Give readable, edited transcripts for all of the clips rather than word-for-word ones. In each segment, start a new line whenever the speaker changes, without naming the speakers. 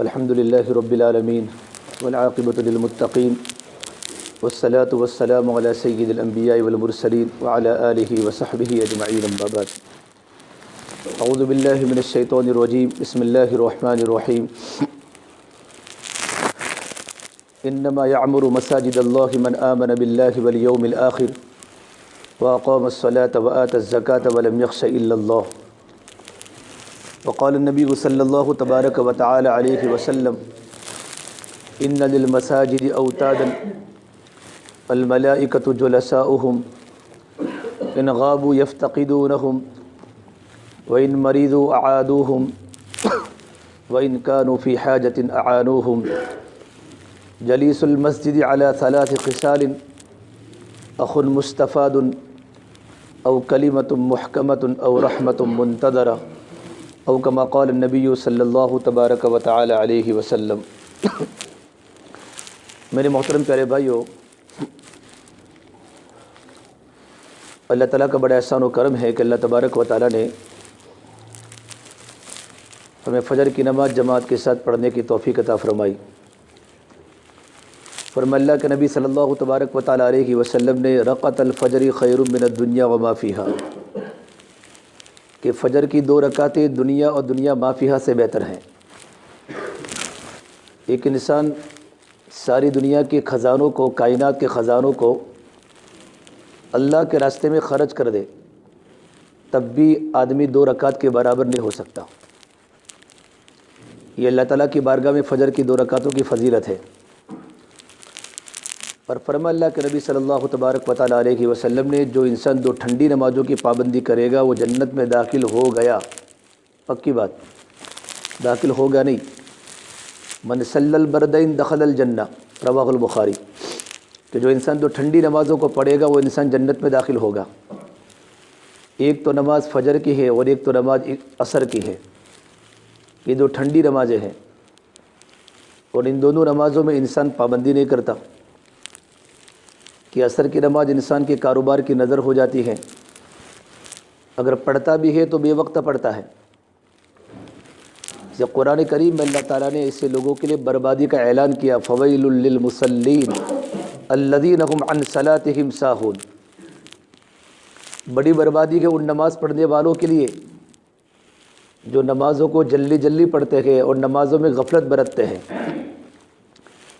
الحمدللہ رب العالمین والعاقبۃ للمتقین والصلاة والسلام علی سید الانبیاء والمرسلین وعلی آلہ وصحبہ اجمعین، اما بعد۔ اعوذ باللہ من الشیطان الرجیم، بسم اللہ الرحمن الرحیم۔ انما یعمر مساجد اللہ من آمن باللہ والیوم الآخر واقام الصلاة وآت الزکاة ولم یخش الا اللہ۔ وقال النبی صلی اللہ تبارک و تعالی علیہ وسلم ان للمساجد اوتادا الملائکۃ جلساؤہم ان غابوا یفتقدونہم وان مریضوا اعادوہم وان كانوا فی حاجۃ اعانوہم۔ جلیس المسجد علی ثلاث خصال اخ مستفاد او کلمۃ محکمۃ او رحمۃ منتظرہ او کما قال النبی صلی اللہ تبارک و تعالی علیہ وسلم۔ میرے محترم پیارے بھائیو، اللہ تعالیٰ کا بڑا احسان و کرم ہے کہ اللہ تبارک و تعالیٰ نے ہمیں فجر کی نماز جماعت کے ساتھ پڑھنے کی توفیق عطا فرمائی۔ فرمایا اللہ کے نبی صلی اللہ تبارک و تعالی علیہ وسلم نے رکعت الفجر خیر من الدنیا وما فیہا، کہ فجر کی 2 رکعتیں دنیا اور دنیا ما فیہا سے بہتر ہیں۔ ایک انسان ساری دنیا کے خزانوں کو، کائنات کے خزانوں کو اللہ کے راستے میں خرچ کر دے، تب بھی آدمی 2 رکعت کے برابر نہیں ہو سکتا۔ یہ اللہ تعالیٰ کی بارگاہ میں فجر کی 2 رکعتوں کی فضیلت ہے۔ اور فرمایا اللہ کے نبی صلی اللہ تبارک و تعالی علیہ وسلم نے جو انسان 2 ٹھنڈی نمازوں کی پابندی کرے گا وہ جنت میں داخل ہو گیا، پکی بات، داخل ہوگا نہیں۔ من صلی البردین دخل الجنہ، رواہ البخاری، کہ جو انسان 2 ٹھنڈی نمازوں کو پڑھے گا وہ انسان جنت میں داخل ہوگا۔ ایک تو نماز فجر کی ہے اور ایک تو نماز عصر کی ہے، یہ 2 ٹھنڈی نمازیں ہیں، اور ان دونوں نمازوں میں انسان پابندی نہیں کرتا کہ عصر کی نماز انسان کے کاروبار کی نظر ہو جاتی ہے، اگر پڑھتا بھی ہے تو بے وقت پڑھتا ہے۔ جب قرآن کریم میں اللہ تعالیٰ نے ایسے لوگوں کے لیے بربادی کا اعلان کیا، فویل للمصلین الذین هم عن صلاتهم ساہون، بڑی بربادی ہے ان نماز پڑھنے والوں کے لیے جو نمازوں کو جلدی جلدی پڑھتے ہیں اور نمازوں میں غفلت برتتے ہیں۔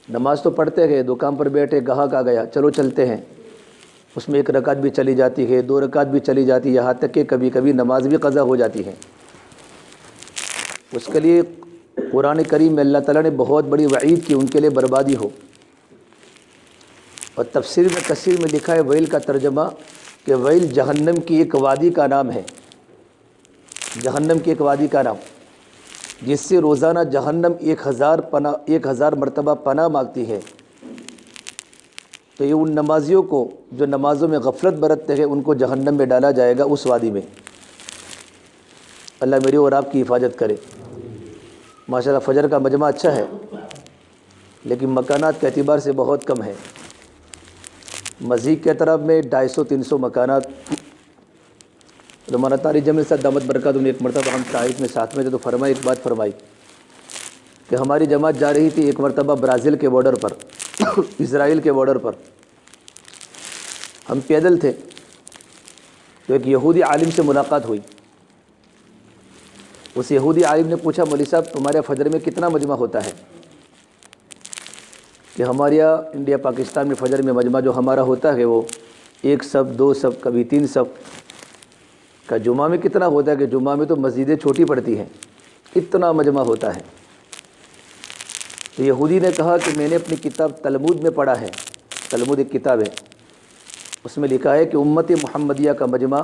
نماز تو پڑھتے گئے، دکان پر بیٹھے، گاہک آ گیا، چلو چلتے ہیں، اس میں 1 رکعت بھی چلی جاتی ہے، 2 رکعت بھی چلی جاتی ہے، یہاں تک کہ کبھی کبھی نماز بھی قضا ہو جاتی ہے۔ اس کے لیے قرآن کریم میں اللہ تعالیٰ نے بہت بڑی وعید کی، ان کے لیے بربادی ہو۔ اور تفسیر میں کثیر میں لکھا ہے ویل کا ترجمہ کہ ویل جہنم کی ایک وادی کا نام ہے، جہنم کی ایک وادی کا نام، جس سے روزانہ جہنم 1000 مرتبہ پناہ مانگتی ہے۔ تو یہ ان نمازیوں کو جو نمازوں میں غفلت برتتے ہیں ان کو جہنم میں ڈالا جائے گا، اس وادی میں۔ اللہ میری اور آپ کی حفاظت کرے۔ ماشاءاللہ فجر کا مجمع اچھا ہے، لیکن مکانات کے اعتبار سے بہت کم ہے۔ مزید کے طرف میں 250-300 مکانات۔ مولانا طارق جمیل صاحب دامت برکاتہ نے ایک مرتبہ ہم تائف میں ساتھ میں تھے تو فرمائی، ایک بات فرمائی کہ ہماری جماعت جا رہی تھی ایک مرتبہ برازیل کے بارڈر پر، اسرائیل کے بارڈر پر، ہم پیدل تھے تو ایک یہودی عالم سے ملاقات ہوئی۔ اس یہودی عالم نے پوچھا، مولوی صاحب تمہارے فجر میں کتنا مجمع ہوتا ہے؟ کہ ہمارے یہاں انڈیا پاکستان میں فجر میں مجمع جو ہمارا ہوتا ہے وہ 1 صف 2 صف کبھی 3 صف کا۔ جمعہ میں کتنا ہوتا ہے کہ جمعہ میں تو مسجدیں چھوٹی پڑتی ہیں، اتنا مجمع ہوتا ہے۔ تو یہودی نے کہا کہ میں نے اپنی کتاب تلمود میں پڑھا ہے، تلمود ایک کتاب ہے، اس میں لکھا ہے کہ امت محمدیہ کا مجمع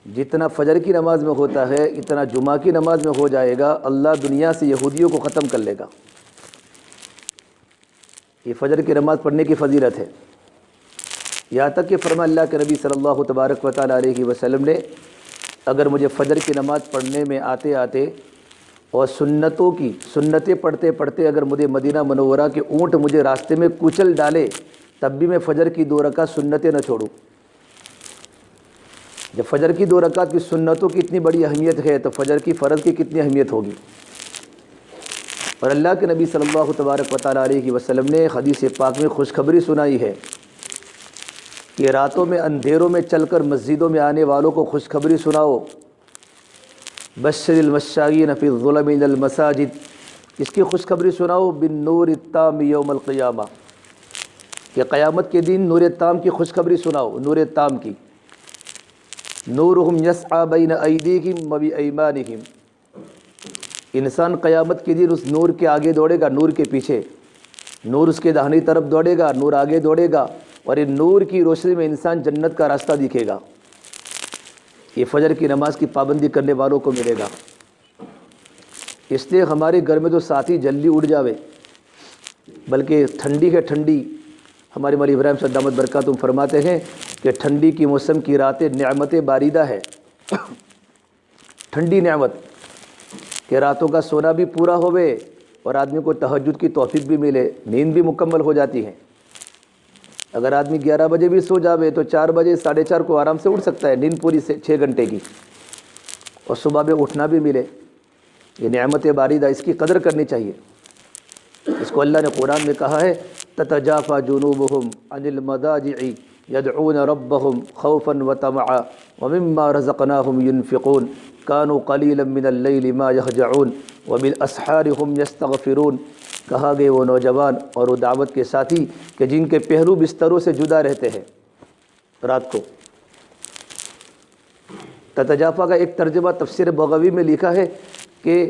جتنا فجر کی نماز میں ہوتا ہے اتنا جمعہ کی نماز میں ہو جائے گا، اللہ دنیا سے یہودیوں کو ختم کر لے گا۔ یہ فجر کی نماز پڑھنے کی فضیلت ہے۔ یہاں تک کہ فرمایا اللہ کے نبی صلی اللہ تبارک و تعالیٰ علیہ وسلم نے، اگر مجھے فجر کی نماز پڑھنے میں آتے آتے اور سنتیں پڑھتے پڑھتے اگر مجھے مدینہ منورہ کے اونٹ مجھے راستے میں کچل ڈالے تب بھی میں فجر کی 2 رکعت سنتیں نہ چھوڑوں۔ جب فجر کی 2 رکعت کی سنتوں کی اتنی بڑی اہمیت ہے تو فجر کی فرض کی کتنی اہمیت ہوگی۔ اور اللہ کے نبی صلی اللہ تبارک و تعالیٰ علیہ وسلم نے حدیث پاک میں خوشخبری سنائی ہے کہ راتوں میں اندھیروں میں چل کر مسجدوں میں آنے والوں کو خوشخبری سناؤ، بشر المشائین فی الظلم الی المساجد، اس کی خوشخبری سناؤ بالنور التام یوم القیامہ، کہ قیامت کے دن نور تام کی خوشخبری سناؤ۔ نور تام کی، نورہم یسعی بین ایدیہم و بایمانہم، انسان قیامت کے دن اس نور کے آگے دوڑے گا، نور کے پیچھے، نور اس کے داہنی طرف دوڑے گا، نور آگے دوڑے گا، اور ان نور کی روشنی میں انسان جنت کا راستہ دکھے گا۔ یہ فجر کی نماز کی پابندی کرنے والوں کو ملے گا۔ اس لیے ہمارے گھر میں تو ساتھی جلدی اٹھ جاوے، بلکہ ٹھنڈی ہے ٹھنڈی، ہمارے مولانا ابراہیم صاحب دامت برکاتہم فرماتے ہیں کہ ٹھنڈی کی موسم کی راتیں نعمت باریدہ ہے، ٹھنڈی نعمت کہ راتوں کا سونا بھی پورا ہوئے اور آدمی کو تہجد کی توفیق بھی ملے، نیند بھی مکمل ہو جاتی ہے۔ اگر آدمی 11 بجے بھی سو جاوے تو 4 بجے 4:30 کو آرام سے اٹھ سکتا ہے، نیند پوری سے 6 گھنٹے کی، اور صبح میں اٹھنا بھی ملے۔ یہ نعمت باریدہ، اس کی قدر کرنی چاہیے۔ اس کو اللہ نے قرآن میں کہا ہے تتجافى جنوبهم عن المضاجع يدعون ربهم خوفا وطمعا ومما رزقناهم ينفقون كانوا قليلا من الليل ما يهجعون وبالاسحار هم يستغفرون۔ کہا گئے وہ نوجوان اور وہ دعوت کے ساتھی کہ جن کے پہلو بستروں سے جدا رہتے ہیں رات کو۔ تتجافا کا ایک ترجمہ تفسیر بغوی میں لکھا ہے کہ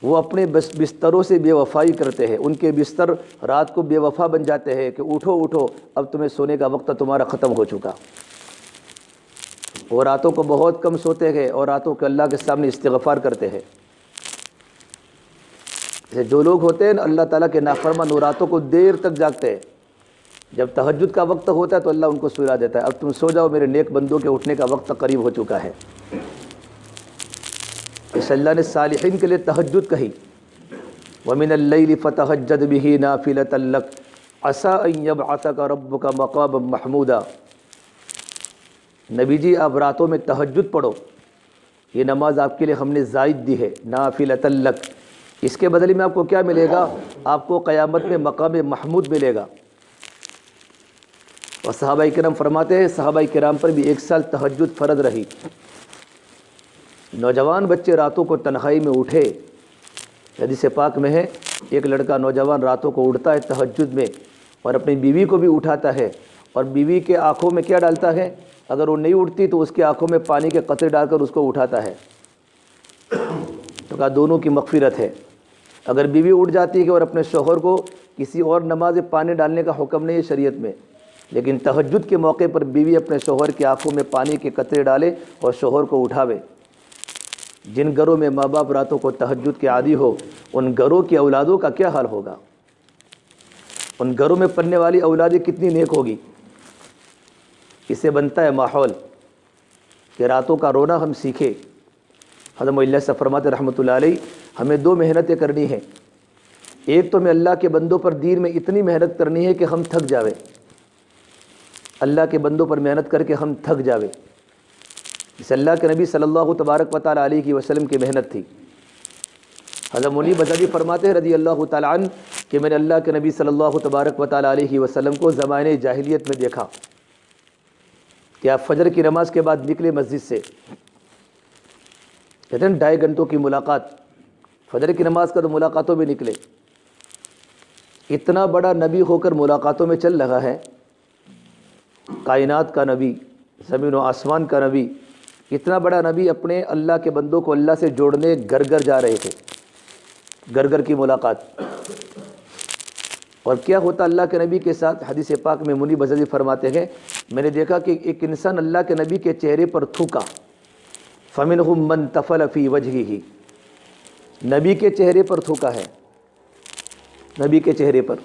وہ اپنے بستروں سے بے وفائی کرتے ہیں، ان کے بستر رات کو بے وفا بن جاتے ہیں کہ اٹھو اٹھو اب تمہیں سونے کا وقت تمہارا ختم ہو چکا۔ وہ راتوں کو بہت کم سوتے ہیں اور راتوں کو اللہ کے سامنے استغفار کرتے ہیں۔ جو لوگ ہوتے ہیں نا اللہ تعالیٰ کے نافرمان، وہ راتوں کو دیر تک جاگتے ہیں، جب تہجد کا وقت ہوتا ہے تو اللہ ان کو سلا دیتا ہے، اب تم سو جاؤ، میرے نیک بندوں کے اٹھنے کا وقت قریب ہو چکا ہے۔ اس اللہ نے صالحین کے لیے تہجد کہی، وَمِنَ اللَّيْلِ فَتَهَجَّدْ بِهِ نَافِلَةً لَكَ عَسَىٰ أَن يَبْعَثَكَ رَبُّكَ مَقَامًا مَحْمُودًا۔ نبی جی آپ راتوں میں تہجد پڑھو، یہ نماز آپ کے لیے ہم نے زائد دی ہے، نَافِلَةً لَكَ، اس کے بدلے میں آپ کو کیا ملے گا؟ آپ کو قیامت میں مقام محمود ملے گا۔ اور صحابہ کرام فرماتے ہیں صحابہ کرام پر بھی 1 سال تہجد فرض رہی۔ نوجوان بچے راتوں کو تنہائی میں اٹھے، حدیث پاک میں ہے ایک لڑکا نوجوان راتوں کو اٹھتا ہے تہجد میں اور اپنی بیوی کو بھی اٹھاتا ہے، اور بیوی کے آنکھوں میں کیا ڈالتا ہے؟ اگر وہ نہیں اٹھتی تو اس کے آنکھوں میں پانی کے قطرے ڈال کر اس کو اٹھاتا ہے۔ تو کہا دونوں کی مغفرت ہے۔ اگر بیوی اٹھ جاتی ہے اور اپنے شوہر کو کسی اور نماز پانی ڈالنے کا حکم نہیں ہے شریعت میں، لیکن تہجد کے موقع پر بیوی اپنے شوہر کی آنکھوں میں پانی کے قطرے ڈالے اور شوہر کو اٹھاوے۔ جن گھروں میں ماں باپ راتوں کو تہجد کے عادی ہو، ان گھروں کی اولادوں کا کیا حال ہوگا؟ ان گھروں میں پلنے والی اولادیں کتنی نیک ہوگی؟ اس سے بنتا ہے ماحول کہ راتوں کا رونا ہم سیکھیں۔ حضرت مولانا صاحب فرماتے رحمۃ اللہ علیہ ہمیں 2 محنتیں کرنی ہیں۔ ایک تو میں اللہ کے بندوں پر دین میں اتنی محنت کرنی ہے کہ ہم تھک جاویں، اللہ کے بندوں پر محنت کر کے ہم تھک جاویں۔ اس اللہ کے نبی صلی اللہ تبارک و تعالیٰ علیہ وسلم کی محنت تھی۔ حضرت منی بزادی فرماتے ہیں رضی اللہ تعالیٰ عنہ کہ میں نے اللہ کے نبی صلی اللہ تبارک و تعالیٰ علیہ وسلم کو زمانے جاہلیت میں دیکھا کہ آپ فجر کی نماز کے بعد نکلے مسجد سے، کہتے ہیں 2.5 گھنٹوں کی ملاقات، فجر کی نماز کا تو ملاقاتوں میں نکلے۔ اتنا بڑا نبی ہو کر ملاقاتوں میں چل رہا ہے، کائنات کا نبی، زمین و آسمان کا نبی، اتنا بڑا نبی اپنے اللہ کے بندوں کو اللہ سے جوڑنے گھر گھر جا رہے تھے، گھر گھر کی ملاقات۔ اور کیا ہوتا اللہ کے نبی کے ساتھ؟ حدیث پاک میں منی بزدی فرماتے ہیں میں نے دیکھا کہ ایک انسان اللہ کے نبی کے چہرے پر تھوکا، فمنہم من تفل فی وجہہ، نبی کے چہرے پر تھوکا ہے، نبی کے چہرے پر۔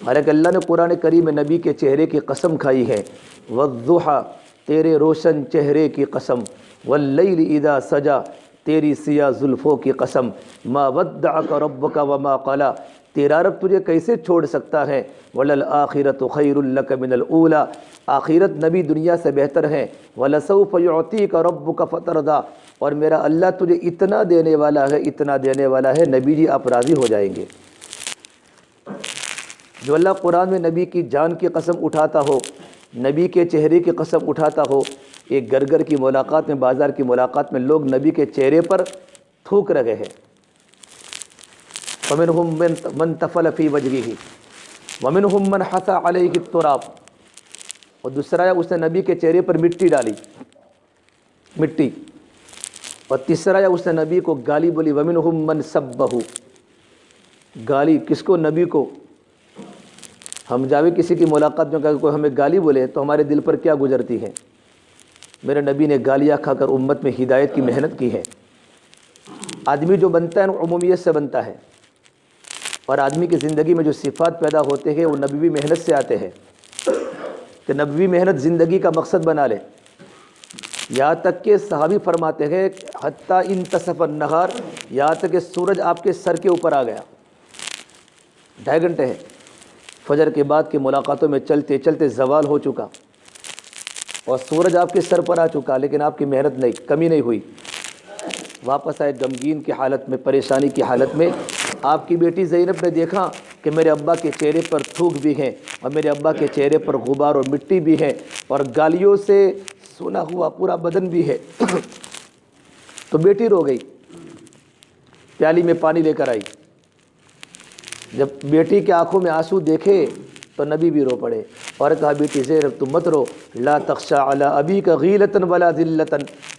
حالانکہ اللہ نے قرآن کریم میں نبی کے چہرے کی قسم کھائی ہے، والضحیٰ، تیرے روشن چہرے کی قسم، واللیل اذا سجا، تیری سیاہ زلفوں کی قسم، ما ودعک ربک وما قلی، تیرا رب تجھے کیسے چھوڑ سکتا ہے، وللآخرۃ خیر لک من الاولی، آخرت نبی دنیا سے بہتر ہے، ولسوف یعطیک ربک فترضی، اور میرا اللہ تجھے اتنا دینے والا ہے، اتنا دینے والا ہے، نبی جی آپ راضی ہو جائیں گے۔ جو اللہ قرآن میں نبی کی جان کی قسم اٹھاتا ہو، نبی کے چہرے کی قسم اٹھاتا ہو، ایک گرگر کی ملاقات میں، بازار کی ملاقات میں لوگ نبی کے چہرے پر تھوک رہے ہیں۔ فَمِنْهُمْ مَنْ تَفَلَ فِي وَجْهِهِ وَمِنْهُمْ مَنْ حَثَى عَلَيْهِ التُّرَابَ، اور دوسرا اس نے نبی کے چہرے پر مٹی ڈالی، مٹی، اور تیسرا اس نے نبی کو گالی بولی، وَمِنْهُمْ مَنْ سَبَّهُ، گالی کس کو؟ نبی کو۔ ہم جاوے کسی کی ملاقات میں کہ کوئی ہمیں گالی بولے تو ہمارے دل پر کیا گزرتی ہے؟ میرے نبی نے گالیاں کھا کر امت میں ہدایت کی محنت کی ہے۔ آدمی جو بنتا ہے عمومیت سے بنتا ہے، اور آدمی کی زندگی میں جو صفات پیدا ہوتے ہیں وہ نبوی محنت سے آتے ہیں، کہ نبوی محنت زندگی کا مقصد بنا لے۔ یہاں تک کہ صحابی فرماتے ہیں حتیٰ انتصف النہار، یہاں تک کہ سورج آپ کے سر کے اوپر آ گیا، 2.5 گھنٹے ہیں، فجر کے بعد کی ملاقاتوں میں چلتے چلتے زوال ہو چکا اور سورج آپ کے سر پر آ چکا، لیکن آپ کی محنت نہیں، کمی نہیں ہوئی۔ واپس آئے غمگین کی حالت میں، پریشانی کی حالت میں۔ آپ کی بیٹی زینب نے دیکھا کہ میرے ابا کے چہرے پر تھوک بھی ہیں، اور میرے ابا کے چہرے پر غبار اور مٹی بھی ہے، اور گالیوں سے سونا ہوا پورا بدن بھی ہے۔ تو بیٹی رو گئی، پیالی میں پانی لے کر آئی۔ جب بیٹی کے آنکھوں میں آنسو دیکھے تو نبی بھی رو پڑے اور کہا بیٹی زینب تم مت رو، لا تخشى علی ابیک غیلۃ ولا ذلۃ،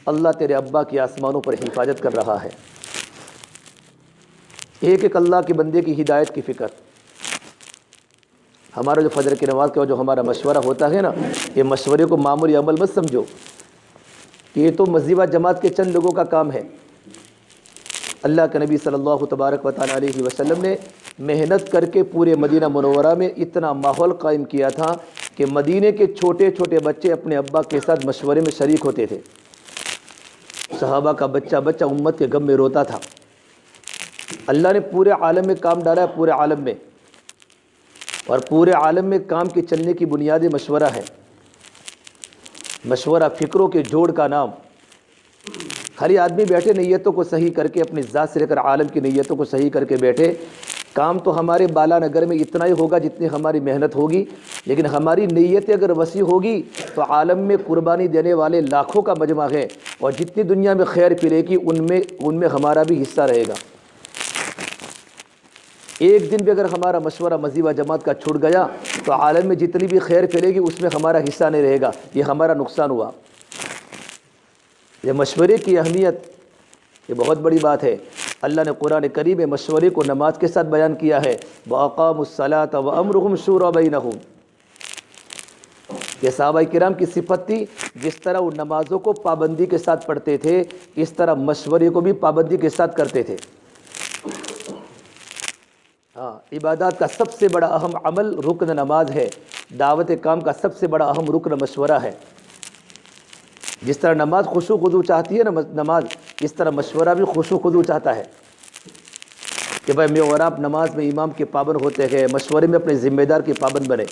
اللہ تیرے ابا کی آسمانوں پر حفاظت کر رہا ہے۔ ایک ایک اللہ کے بندے کی ہدایت کی فکر۔ ہمارا جو فجر کی نماز کا جو ہمارا مشورہ ہوتا ہے نا، یہ مشورے کو معمولی عمل مت سمجھو کہ یہ تو مزیبہ جماعت کے چند لوگوں کا کام ہے۔ اللہ کے نبی صلی اللہ تبارک و تعالیٰ علیہ وسلم نے محنت کر کے پورے مدینہ منورہ میں اتنا ماحول قائم کیا تھا کہ مدینے کے چھوٹے چھوٹے بچے اپنے ابا کے ساتھ مشورے میں شریک ہوتے تھے۔ صحابہ کا بچہ بچہ امت کے غم میں روتا تھا۔ اللہ نے پورے عالم میں کام ڈالا ہے، پورے عالم میں، اور پورے عالم میں کام کے چلنے کی بنیادی مشورہ ہے۔ مشورہ فکروں کے جوڑ کا نام۔ خالی آدمی بیٹھے نیتوں کو صحیح کر کے، اپنی ذات سے لے کر عالم کی نیتوں کو صحیح کر کے بیٹھے، کام تو ہمارے بالا نگر میں اتنا ہی ہوگا جتنی ہماری محنت ہوگی، لیکن ہماری نیتیں اگر وسیع ہوگی تو عالم میں قربانی دینے والے لاکھوں کا مجمع ہے، اور جتنی دنیا میں خیر پھیلے گی ان میں ہمارا بھی حصہ رہے گا۔ ایک دن بھی اگر ہمارا مشورہ مزیبہ جماعت کا چھوٹ گیا تو عالم میں جتنی بھی خیر پھیلے گی اس میں ہمارا حصہ نہیں رہے گا، یہ ہمارا نقصان ہوا۔ یہ مشورے کی اہمیت یہ بہت بڑی بات ہے۔ اللہ نے قرآن کریم میں مشورے کو نماز کے ساتھ بیان کیا ہے، وَأَقَامُوا الصَّلَاةَ وَأَمْرُهُمْ شُورَىٰ بَيْنَهُمْ۔ یہ صحابہ کرام کی صفت تھی، جس طرح وہ نمازوں کو پابندی کے ساتھ پڑھتے تھے اس طرح مشورے کو بھی پابندی کے ساتھ کرتے تھے۔ ہاں، عبادات کا سب سے بڑا اہم عمل رکن نماز ہے، دعوت کام کا سب سے بڑا اہم رکن مشورہ ہے۔ جس طرح نماز خشوع خضوع چاہتی ہے نا، نماز اس طرح مشورہ بھی خشوع خضوع چاہتا ہے کہ بھائی میں اور آپ نماز میں امام کے پابند ہوتے ہیں، مشورے میں اپنے ذمہ دار کے پابند بنے۔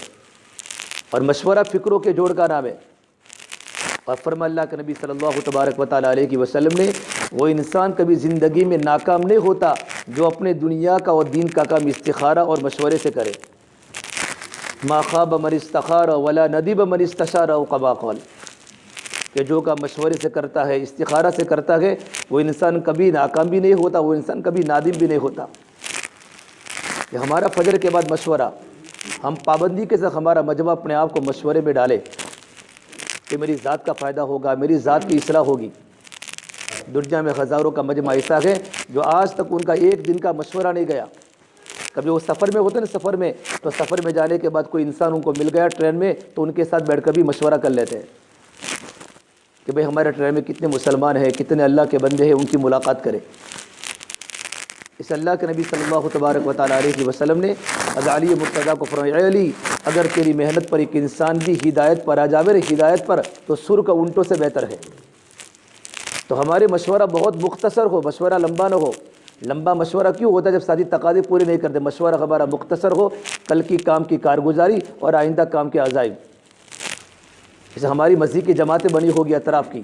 اور مشورہ فکروں کے جوڑ کا نام ہے۔ اور فرما اللہ کے نبی صلی اللہ تبارک و تعالیٰ علیہ وسلم نے، وہ انسان کبھی زندگی میں ناکام نہیں ہوتا جو اپنے دنیا کا اور دین کا کام استخارہ اور مشورے سے کرے۔ ما خاب من استخار ولا ندب من استشار او کما قال، کہ جو کا مشورے سے کرتا ہے، استخارہ سے کرتا ہے، وہ انسان کبھی ناکام بھی نہیں ہوتا، وہ انسان کبھی نادم بھی نہیں ہوتا۔ کہ ہمارا فجر کے بعد مشورہ، ہم پابندی کے ساتھ ہمارا مجمع اپنے آپ کو مشورے میں ڈالے کہ میری ذات کا فائدہ ہوگا، میری ذات کی اصلاح ہوگی۔ دنیا میں ہزاروں کا مجمع ایسا ہے جو آج تک ان کا ایک دن کا مشورہ نہیں گیا۔ کبھی وہ سفر میں ہوتے نا، سفر میں تو سفر میں جانے کے بعد کوئی انسان ان کو مل گیا ٹرین میں تو ان کے ساتھ بیٹھ کر بھی مشورہ کر لیتے ہیں کہ بھئی ہمارے ٹرین میں کتنے مسلمان ہیں، کتنے اللہ کے بندے ہیں، ان کی ملاقات کریں۔ اس اللہ کے نبی صلی اللہ تبارک و تعالیٰ علیہ وسلم نے حضرت علی مرتضیٰ کو فرمایا، اے علی اگر تیری محنت پر ایک انسان بھی ہدایت پر آ جاوے، ہدایت پر، تو سر کا اونٹوں سے بہتر ہے۔ تو ہمارے مشورہ بہت مختصر ہو، مشورہ لمبا نہ ہو۔ لمبا مشورہ کیوں ہوتا ہے؟ جب ساتھی تقاضے پورے نہیں کرتے۔ مشورہ ہمارا مختصر ہو، کل کی کام کی کارگزاری اور آئندہ کام کے عزائم۔ جیسے ہماری مسجد کی جماعتیں بنی ہوگی اطراف کی،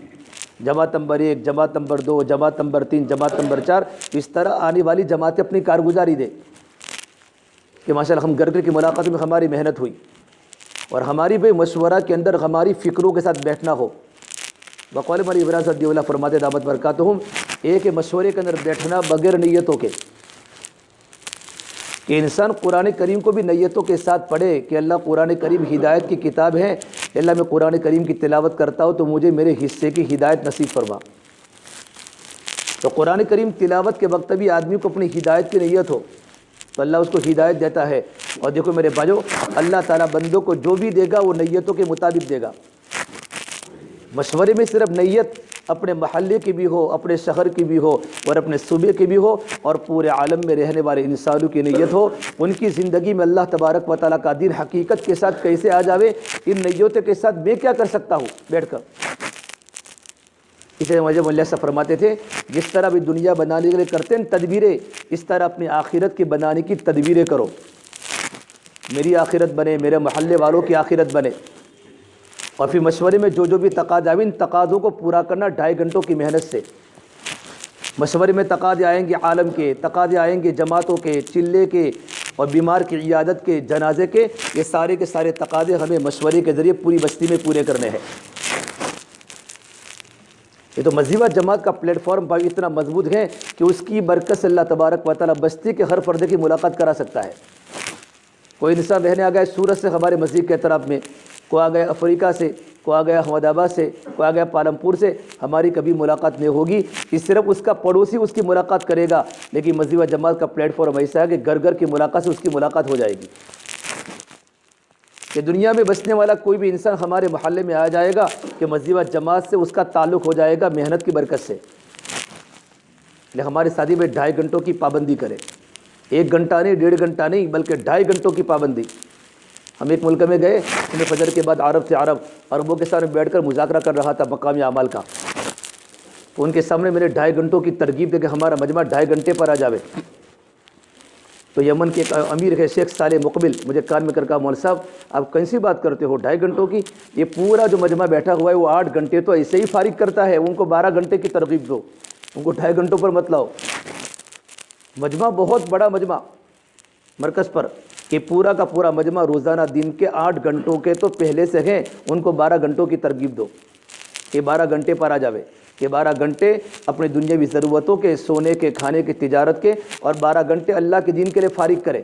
جماعت نمبر 1، جماعت نمبر 2، جماعت نمبر 3، جماعت نمبر 4، اس طرح آنے والی جماعتیں اپنی کارگزاری دے کہ ماشاءاللہ ہم گھر کی ملاقاتوں میں ہماری محنت ہوئی، اور ہماری بھی مشورہ کے اندر ہماری فکروں کے ساتھ بیٹھنا ہو۔ بقول مولانا ابراہیم صدی اللہ فرماتے دامت برکاتہم، ایک مشورے کے اندر بیٹھنا بغیر نیتوں کے، کہ انسان قرآن کریم کو بھی نیتوں کے ساتھ پڑھے کہ اللہ قرآن کریم ہدایت کی کتاب ہے، اللہ میں قرآن کریم کی تلاوت کرتا ہوں تو مجھے میرے حصے کی ہدایت نصیب فرما۔ تو قرآن کریم تلاوت کے وقت بھی آدمی کو اپنی ہدایت کی نیت ہو تو اللہ اس کو ہدایت دیتا ہے۔ اور دیکھو میرے بھائیو، اللہ تعالیٰ بندوں کو جو بھی دے گا وہ نیتوں کے مطابق دے گا۔ مشورے میں صرف نیت اپنے محلے کی بھی ہو، اپنے شہر کی بھی ہو، اور اپنے صوبے کی بھی ہو، اور پورے عالم میں رہنے والے انسانوں کی نیت ہو، ان کی زندگی میں اللہ تبارک و تعالیٰ کا دین حقیقت کے ساتھ کیسے آ جاوے، ان نیتوں کے ساتھ میں کیا کر سکتا ہوں بیٹھ کر۔ اسے مجھے مولا صاحب فرماتے تھے، جس طرح بھی دنیا بنانے کے لیے کرتے ہیں تدبیریں، اس طرح اپنی آخرت کی بنانے کی تدبیریں کرو۔ میری آخرت بنے، میرے محلے والوں کی آخرت بنے۔ اور پھر مشورے میں جو بھی تقاضے آئیں، ان تقاضوں کو پورا کرنا 2.5 گھنٹوں کی محنت سے۔ مشورے میں تقاضے آئیں گے عالم کے، تقاضے آئیں گے جماعتوں کے، چلے کے، اور بیمار کی عیادت کے، جنازے کے، یہ سارے کے سارے تقاضے ہمیں مشورے کے ذریعے پوری بستی میں پورے کرنے ہیں۔ یہ تو مذہبہ جماعت کا پلیٹ فارم بھائی اتنا مضبوط ہے کہ اس کی برکت سے اللہ تبارک و تعالیٰ بستی کے ہر فرد کی ملاقات کرا سکتا ہے۔ کوئی انسان رہنے آ گیا سورت سے ہمارے مسجد کے اطراف میں، کوئی آ گیا افریقہ سے، کوئی آ گیا احمد آباد سے، کوئی آ گیا پالمپور سے، ہماری کبھی ملاقات نہیں ہوگی، کہ صرف اس کا پڑوسی اس کی ملاقات کرے گا۔ لیکن مذہبہ جماعت کا پلیٹ فارم ایسا ہے کہ گھر گھر کی ملاقات سے اس کی ملاقات ہو جائے گی، کہ دنیا میں بسنے والا کوئی بھی انسان ہمارے محلے میں آ جائے گا کہ مذہبہ جماعت سے اس کا تعلق ہو جائے گا محنت کی برکت سے۔ لیکن ہمارے ساتھی میں 2.5 گھنٹوں کی پابندی کرے، 1 گھنٹہ نہیں، 1.5 گھنٹہ نہیں، بلکہ 2.5 گھنٹوں کی پابندی۔ ہم ایک ملک میں گئے، انہیں فجر کے بعد عرب سے عربوں کے سامنے بیٹھ کر مذاکرہ کر رہا تھا مقامی اعمال کا، تو ان کے سامنے میں نے 2.5 گھنٹوں کی ترغیب دے کہ ہمارا مجمع 2.5 گھنٹے پر آ جاوے۔ تو یمن کے ایک امیر ہے شیخ صالح مقبل، مجھے کان میں کر کہا، مول صاحب آپ کیسی بات کرتے ہو 2.5 گھنٹوں کی؟ یہ پورا جو مجمع بیٹھا ہوا ہے وہ 8 گھنٹے تو ایسے ہی فارغ کرتا ہے، ان کو 12 گھنٹے کی ترغیب دو، ان کو 2.5 گھنٹوں پر مت لاؤ۔ مجمع بہت بڑا مجمع مرکز پر، کہ پورا کا پورا مجمع روزانہ دن کے 8 گھنٹوں کے تو پہلے سے ہیں، ان کو 12 گھنٹوں کی ترغیب دو کہ 12 گھنٹے پر آ جاوے، کہ 12 گھنٹے اپنی دنیاوی ضرورتوں کے، سونے کے، کھانے کے، تجارت کے، اور 12 گھنٹے اللہ کے دین کے لیے فارغ کرے۔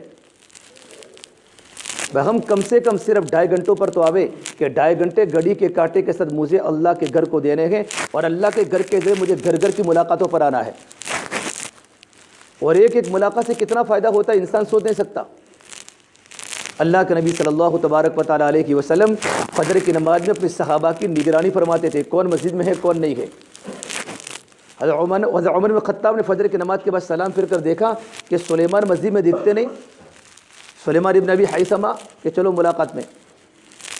ہم کم سے کم صرف 2.5 گھنٹوں پر تو آوے، کہ 2.5 گھنٹے گھڑی کے کاٹے کے ساتھ مجھے اللہ کے گھر کو دینے ہیں، اور اللہ کے گھر کے ذریعے مجھے گھر گھر کی ملاقاتوں پر آنا ہے۔ اور ایک ملاقات سے کتنا فائدہ ہوتا ہے انسان سوچ نہیں سکتا۔ اللہ کے نبی صلی اللہ تبارک و تعالیٰ علیہ وسلم فجر کی نماز میں اپنے صحابہ کی نگرانی فرماتے تھے، کون مسجد میں ہے کون نہیں ہے۔ حضرت عمر بن خطاب نے فجر کی نماز کے بعد سلام پھر کر دیکھا کہ سلیمان مسجد میں دکھتے نہیں، سلیمان ابن ابی حیثمہ کہ چلو ملاقات میں،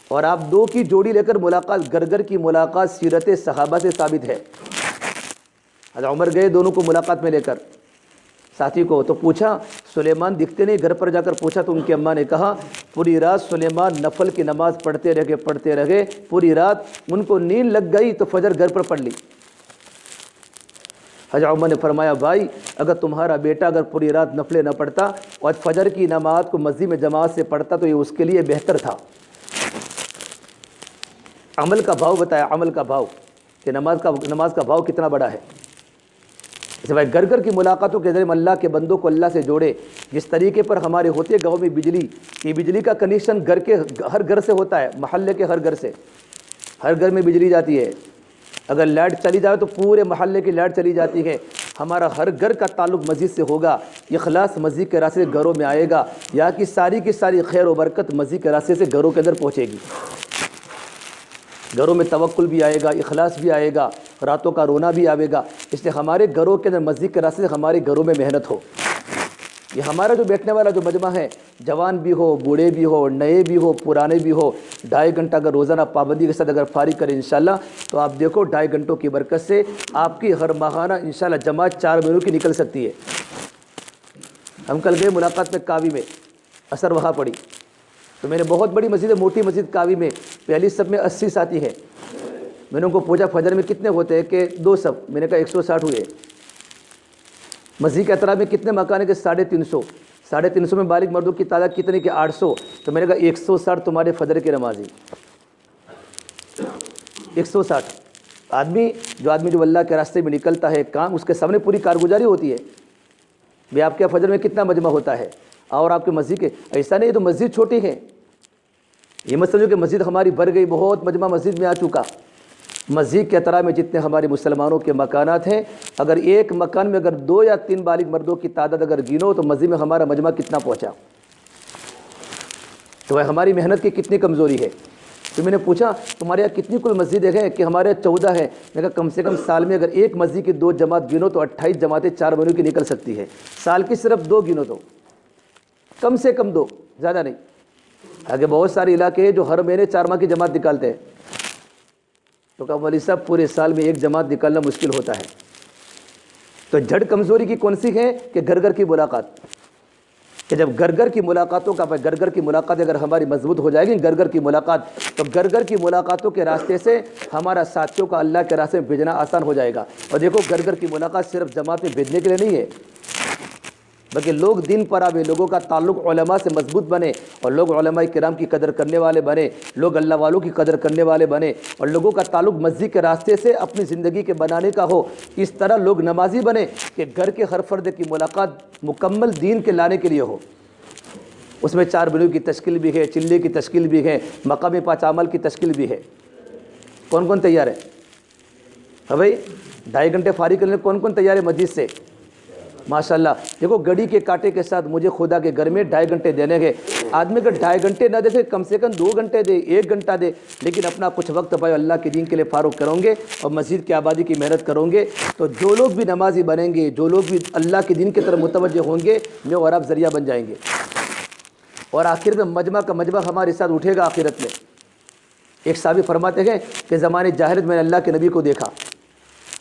اور آپ 2 کی جوڑی لے کر ملاقات، گھر گھر کی ملاقات سیرت صحابہ سے ثابت ہے۔ حضرت عمر گئے دونوں کو ملاقات میں لے کر، ساتھی کو تو پوچھا سلیمان دکھتے نہیں، گھر پر جا کر پوچھا تو ان کی اماں نے کہا پوری رات سلیمان نفل کی نماز پڑھتے رہے، پوری رات ان کو نیند لگ گئی تو فجر گھر پر پڑھ لی۔ حضرت عمر نے فرمایا بھائی اگر تمہارا بیٹا اگر پوری رات نفلیں نہ پڑھتا اور فجر کی نماز کو مسجد میں جماعت سے پڑھتا تو یہ اس کے لیے بہتر تھا۔ عمل کا بھاؤ بتایا، عمل کا بھاؤ کہ نماز کا بھاؤ کتنا بڑا ہے۔ اسے بھائی گھر گھر کی ملاقاتوں کے ذریعے اللہ کے بندوں کو اللہ سے جوڑے، جس طریقے پر ہمارے ہوتے ہیں گاؤں میں بجلی کا کنیکشن ہر گھر سے ہوتا ہے، محلے کے ہر گھر سے، ہر گھر میں بجلی جاتی ہے، اگر لائٹ چلی جائے تو پورے محلے کی لائٹ چلی جاتی ہے۔ ہمارا ہر گھر کا تعلق مسجد سے ہوگا، اخلاص مسجد کے راستے سے گھروں میں آئے گا، یا کی ساری خیر و برکت مسجد کے راستے سے گھروں کے اندر پہنچے گی۔ گھروں میں توکل بھی آئے گا، اخلاص بھی آئے گا، راتوں کا رونا بھی آئے گا۔ اس لیے ہمارے گھروں کے اندر مسجد کے راستے سے ہمارے گھروں میں محنت ہو۔ یہ ہمارا جو بیٹھنے والا جو مجمع ہے، جوان بھی ہو، بوڑھے بھی ہو، نئے بھی ہو، پرانے بھی ہو، 2.5 گھنٹہ اگر روزانہ پابندی کے ساتھ اگر فارغ کریں انشاءاللہ، تو آپ دیکھو 2.5 گھنٹوں کی برکت سے آپ کی ہر ماہانہ انشاءاللہ جماعت 4 مہینوں کی نکل سکتی ہے۔ ہم کل گئے ملاقات میں کاوی میں، اثر وہاں پڑی، تو میں نے بہت بڑی مسجد ہے، موٹی مسجد کاوی میں، پہلی صف میں 80 ساتھی ہیں۔ میں نے ان کو پوچھا فجر میں کتنے ہوتے ہیں، کہ 2 صف۔ میں نے کہا 160 ہوئے۔ مسجد کے اطراف میں کتنے مکان ہے، کہ 350۔ 350 میں بالغ مردوں کی تعداد کتنی، کہ 800۔ تو میں نے کہا 160 تمہارے فجر کے نمازی۔ 160 آدمی جو اللہ کے راستے میں نکلتا ہے کام، اس کے سامنے پوری کارگزاری ہوتی ہے۔ بھئی آپ کے فجر میں کتنا مجمع ہوتا ہے، اور آپ کے مسجد کے ایسا نہیں ہے تو مسجد چھوٹی ہے، یہ مت سمجھو کہ مسجد ہماری بھر گئی، بہت مجمع مسجد میں آ چکا۔ مسجد کے اطراف میں جتنے ہمارے مسلمانوں کے مکانات ہیں، اگر ایک مکان میں اگر 2 یا 3 بالغ مردوں کی تعداد اگر گنو تو مسجد میں ہمارا مجمع کتنا پہنچا، تو ہماری محنت کی کتنی کمزوری ہے۔ تو میں نے پوچھا تمہارے یہاں کتنی کل مسجدیں ہیں، کہ ہمارے یہاں 14 ہے۔ میں کہا کم سے کم سال میں اگر ایک مسجد کی 2 جماعت گنو تو 28 جماعتیں 4 مہینوں کی نکل سکتی ہے۔ سال کی صرف 2 گنو تو کم سے کم 2، زیادہ نہیں۔ آگے بہت سارے علاقے ہیں جو ہر مہینے 4 ماہ کی جماعت نکالتے ہیں، تو کہا مولوی صاحب پورے سال میں ایک جماعت نکالنا مشکل ہوتا ہے۔ تو جڑ کمزوری کی کون سی ہے، کہ گھر گھر کی ملاقات، کہ جب گھر گھر کی ملاقاتوں کا گھر گھر کی ملاقات اگر ہماری مضبوط ہو جائے گی، گھر گھر کی ملاقات، تو گھر گھر کی ملاقاتوں کے راستے سے ہمارا ساتھیوں کا اللہ کے راستے میں بھیجنا آسان ہو جائے گا۔ اور دیکھو گھر گھر کی ملاقات صرف جماعت میں بھیجنے کے لیے نہیں ہے، بلکہ لوگ دین پر آوے، لوگوں کا تعلق علماء سے مضبوط بنے، اور لوگ علماء کرام کی قدر کرنے والے بنے، لوگ اللہ والوں کی قدر کرنے والے بنے، اور لوگوں کا تعلق مسجد کے راستے سے اپنی زندگی کے بنانے کا ہو۔ اس طرح لوگ نمازی بنے کہ گھر کے ہر فرد کی ملاقات مکمل دین کے لانے کے لیے ہو۔ اس میں 4 بلو کی تشکیل بھی ہے، چلے کی تشکیل بھی ہے، مقامی 5 عمل کی تشکیل بھی ہے۔ کون کون تیار ہے؟ ہاں بھائی 2.5 گھنٹے فارغ کرنے کون کون تیار ہے مسجد سے؟ ماشاءاللہ۔ دیکھو گھڑی کے کاٹے کے ساتھ مجھے خدا کے گھر میں 2.5 گھنٹے دینے گے۔ آدمی اگر 2.5 گھنٹے نہ دے، کم سے کم 2 گھنٹے دے، 1 گھنٹہ دے، لیکن اپنا کچھ وقت بھائی اللہ کے دین کے لیے فارغ کرو گے اور مسجد کی آبادی کی محنت کرو گے، تو جو لوگ بھی نمازی بنیں گے، جو لوگ بھی اللہ کے دین کی طرف متوجہ ہوں گے، میں اور آپ ذریعہ بن جائیں گے، اور آخر میں مجمع کا مجمع ہمارے ساتھ اٹھے گا آخرت میں۔ ایک صحابی فرماتے ہیں کہ زمانے جاہلیت میں نے اللہ کے نبی کو دیکھا،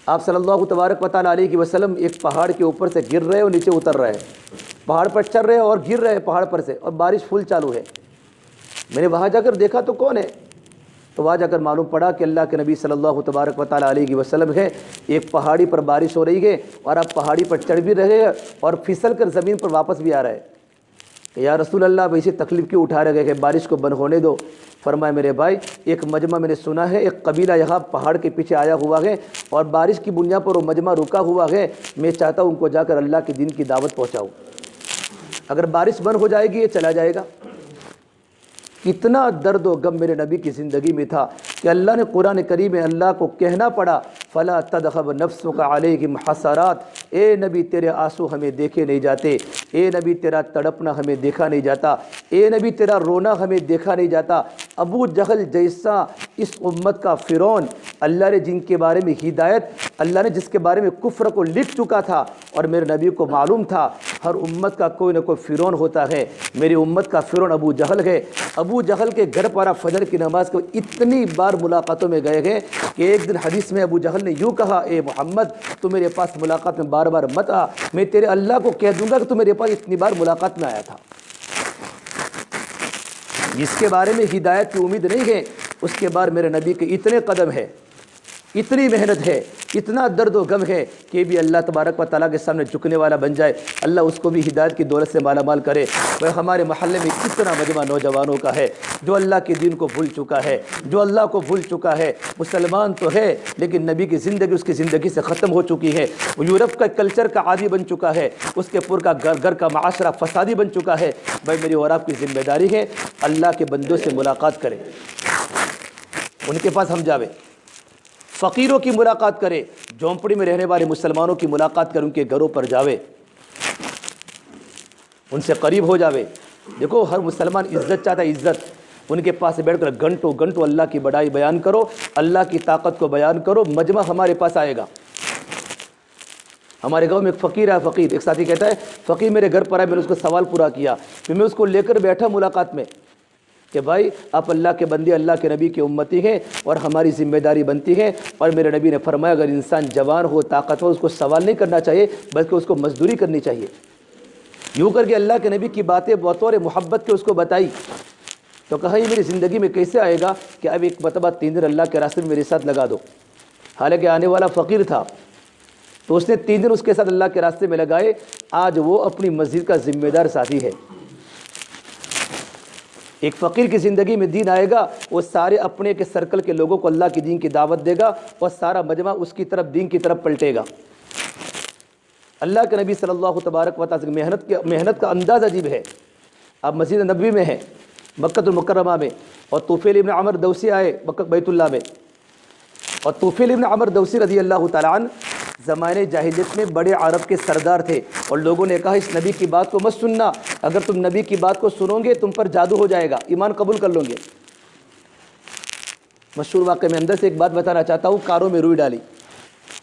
آپ صلی اللہ تبارک و تعالیٰ علیہ وسلم ایک پہاڑ کے اوپر سے گر رہے اور نیچے اتر رہے، پہاڑ پر چڑھ رہے اور گر رہے پہاڑ پر سے، اور بارش فل چالو ہے۔ میں نے وہاں جا کر دیکھا تو کون ہے، تو وہاں جا کر معلوم پڑا کہ اللہ کے نبی صلی اللہ تبارک و تعالیٰ علیہ وسلم ہے۔ ایک پہاڑی پر بارش ہو رہی ہے، اور آپ پہاڑی پر چڑھ بھی رہے ہیں اور پھسل کر زمین پر واپس بھی آ رہے ہیں۔ کہ یا رسول اللہ اب ایسی تکلیف کیوں اٹھا رہے کہ بارش کو بند ہونے دو؟ فرمایا میرے بھائی ایک مجمع میں نے سنا ہے، ایک قبیلہ یہاں پہاڑ کے پیچھے آیا ہوا ہے اور بارش کی بنیاد پر وہ مجمع رکا ہوا ہے، میں چاہتا ہوں ان کو جا کر اللہ کے دین کی دعوت پہنچاؤں۔ اگر بارش بند ہو جائے گی یہ چلا جائے گا۔ کتنا درد و غم میرے نبی کی زندگی میں تھا کہ اللہ نے قرآن کریم میں اللہ کو کہنا پڑا فلا تذهب نفسك عليهم حسرات، اے نبی تیرے آنسو ہمیں دیکھے نہیں جاتے، اے نبی تیرا تڑپنا ہمیں دیکھا نہیں جاتا، اے نبی تیرا رونا ہمیں دیکھا نہیں جاتا۔ ابو جہل جیسا اس امت کا فرعون، اللہ نے جن کے بارے میں ہدایت، اللہ نے جس کے بارے میں کفر کو لکھ چکا تھا، اور میرے نبی کو معلوم تھا ہر امت کا کوئی نہ کوئی فرعون ہوتا ہے، میری امت کا فرعون ابو جہل ہے۔ ابو جہل کے گھر پر فجر کی نماز کو اتنی بار ملاقاتوں میں گئے ہیں کہ ایک دن حدیث میں ابو جہل نے یوں کہا، اے محمد تو میرے پاس ملاقات میں بار بار مت آ، میں تیرے اللہ کو کہہ دوں گا کہ تو میرے پاس اتنی بار ملاقات میں آیا تھا۔ جس کے بارے میں ہدایت کی امید نہیں ہے، اس کے بعد میرے نبی کے اتنے قدم ہے، اتنی محنت ہے، اتنا درد و غم ہے کہ بھی اللہ تبارک و تعالیٰ کے سامنے جھکنے والا بن جائے۔ اللہ اس کو بھی ہدایت کی دولت سے مالا مال کرے۔ وہ ہمارے محلے میں کتنا مجمع نوجوانوں کا ہے جو اللہ کے دین کو بھول چکا ہے، جو اللہ کو بھول چکا ہے، مسلمان تو ہے لیکن نبی کی زندگی اس کی زندگی سے ختم ہو چکی ہے، وہ یورپ کا کلچر کا عادی بن چکا ہے، اس کے پور کا گھر کا معاشرہ فسادی بن چکا ہے۔ بھائی میری اور آپ کی ذمہ داری ہے اللہ کے بندوں سے ملاقات کریں، ان کے پاس ہم جاوے، فقیروں کی ملاقات کرے، جھونپڑی میں رہنے والے مسلمانوں کی ملاقات کریں، ان کے گھروں پر جاوے، ان سے قریب ہو جاوے۔ دیکھو ہر مسلمان عزت چاہتا ہے، عزت ان کے پاس بیٹھ کر گھنٹوں گھنٹوں اللہ کی بڑائی بیان کرو، اللہ کی طاقت کو بیان کرو، مجمع ہمارے پاس آئے گا۔ ہمارے گاؤں میں ایک فقیر ہے، فقیر ایک ساتھی کہتا ہے فقیر میرے گھر پر آئے، میں نے اس کو سوال پورا کیا، پھر میں اس کو لے کر بیٹھا ملاقات میں کہ بھائی آپ اللہ کے بندے، اللہ کے نبی کی امتی ہیں اور ہماری ذمہ داری بنتی ہے، اور میرے نبی نے فرمایا اگر انسان جوان ہو، طاقت ہو، اس کو سوال نہیں کرنا چاہیے بلکہ اس کو مزدوری کرنی چاہیے۔ یوں کر کے اللہ کے نبی کی باتیں بطور محبت کے اس کو بتائی، تو کہا یہ میری زندگی میں کیسے آئے گا کہ اب ایک مرتبہ 3 دن اللہ کے راستے میں میرے ساتھ لگا دو۔ حالانکہ آنے والا فقیر تھا، تو اس نے 3 دن اس کے ساتھ اللہ کے راستے میں لگائے۔ آج وہ اپنی مسجد کا ذمہ دار ساتھی ہے۔ ایک فقیر کی زندگی میں دین آئے گا، وہ سارے اپنے کے سرکل کے لوگوں کو اللہ کی دین کی دعوت دے گا اور سارا مجمع اس کی طرف، دین کی طرف پلٹے گا۔ اللہ کے نبی صلی اللہ تبارک و تعالی محنت کا انداز عجیب ہے۔ آپ مسجد نبوی میں ہیں، مکہ المکرمہ میں، اور طفیل ابن عمر دوسی آئے مکہ بیت اللہ میں، اور طفیل ابن عمر دوسی رضی اللہ تعالیٰ عنہ زمانے جاہلیت میں بڑے عرب کے سردار تھے، اور لوگوں نے کہا اس نبی کی بات کو مت سننا، اگر تم نبی کی بات کو سنو گے تم پر جادو ہو جائے گا، ایمان قبول کر لو گے۔ مشہور واقعے میں اندر سے ایک بات بتانا چاہتا ہوں۔ کاروں میں روئی ڈالی،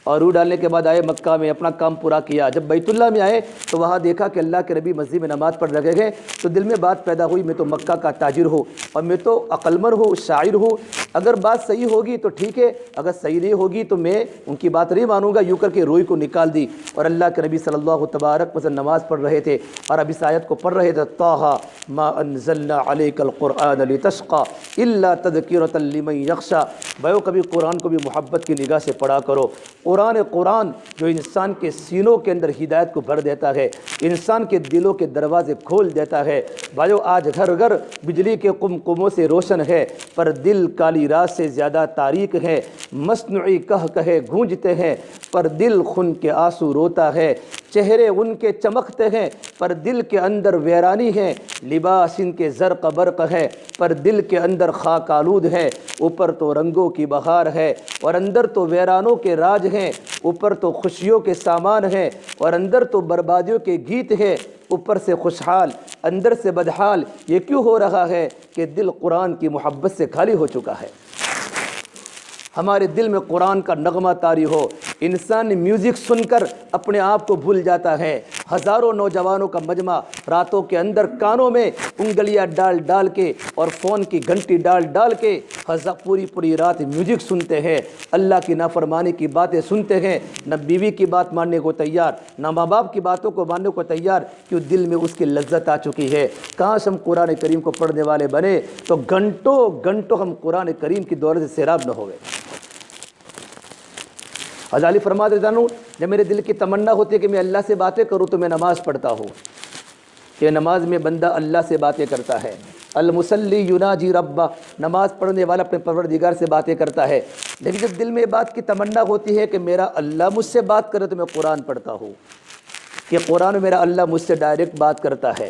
اور روح ڈالنے کے بعد آئے مکہ میں، اپنا کام پورا کیا۔ جب بیت اللہ میں آئے تو وہاں دیکھا کہ اللہ کے نبی مسجد میں نماز پڑھ رہے ہیں، تو دل میں بات پیدا ہوئی میں تو مکہ کا تاجر ہوں اور میں تو عقلمند ہوں، شاعر ہوں، اگر بات صحیح ہوگی تو ٹھیک ہے، اگر صحیح نہیں ہوگی تو میں ان کی بات نہیں مانوں گا۔ یوں کر کے روئی کو نکال دی، اور اللہ کے نبی صلی اللہ تبارک وسلم نماز پڑھ رہے تھے اور اب اس آیت کو پڑھ رہے تھے، طٰہٰ ما انزلنا علیک القرآن لتشقیٰ الا تذکرۃ لمن یخشیٰ۔ بھائیو کبھی قرآن کو بھی محبت کی نگاہ سے پڑھا کرو۔ قرآن جو انسان کے سینوں کے اندر ہدایت کو بھر دیتا ہے، انسان کے دلوں کے دروازے کھول دیتا ہے۔ بھائیو آج گھر گھر بجلی کے قمقموں سے روشن ہے، پر دل کالی رات سے زیادہ تاریک ہے۔ مصنوعی کہے گونجتے ہیں، پر دل خون کے آنسو روتا ہے۔ چہرے ان کے چمکتے ہیں، پر دل کے اندر ویرانی ہے۔ لباس ان کے زرق برق ہے، پر دل کے اندر خاک آلود ہے۔ اوپر تو رنگوں کی بہار ہے اور اندر تو ویرانوں کے راج ہیں۔ اوپر تو خوشیوں کے سامان ہیں اور اندر تو بربادیوں کے گیت ہے۔ اوپر سے خوشحال اندر سے بدحال، یہ کیوں ہو رہا ہے کہ دل قرآن کی محبت سے خالی ہو چکا ہے۔ ہمارے دل میں قرآن کا نغمہ طاری ہو، انسان میوزک سن کر اپنے آپ کو بھول جاتا ہے۔ ہزاروں نوجوانوں کا مجمع راتوں کے اندر کانوں میں انگلیاں ڈال ڈال کے اور فون کی گھنٹی ڈال ڈال کے پوری رات میوزک سنتے ہیں، اللہ کی نافرمانی کی باتیں سنتے ہیں، نہ بیوی کی بات ماننے کو تیار، نہ ماں باپ کی باتوں کو ماننے کو تیار، کیوں دل میں اس کی لذت آ چکی ہے۔ کاش ہم قرآن کریم کو پڑھنے والے بنے تو گھنٹوں گھنٹوں ہم قرآن کریم کی دولت سے سیراب نہ ہوئے۔ غزالی فرماتے ہیں جب میرے دل کی تمنا ہوتی ہے کہ میں اللہ سے باتیں کروں تو میں نماز پڑھتا ہوں، کہ نماز میں بندہ اللہ سے باتیں کرتا ہے۔ المصلی یناجی ربہ، نماز پڑھنے والا اپنے پروردگار سے باتیں کرتا ہے۔ لیکن جب دل میں بات کی تمنا ہوتی ہے کہ میرا اللہ مجھ سے بات کرے تو میں قرآن پڑھتا ہوں، کہ قرآن میں میرا اللہ مجھ سے ڈائریکٹ بات کرتا ہے۔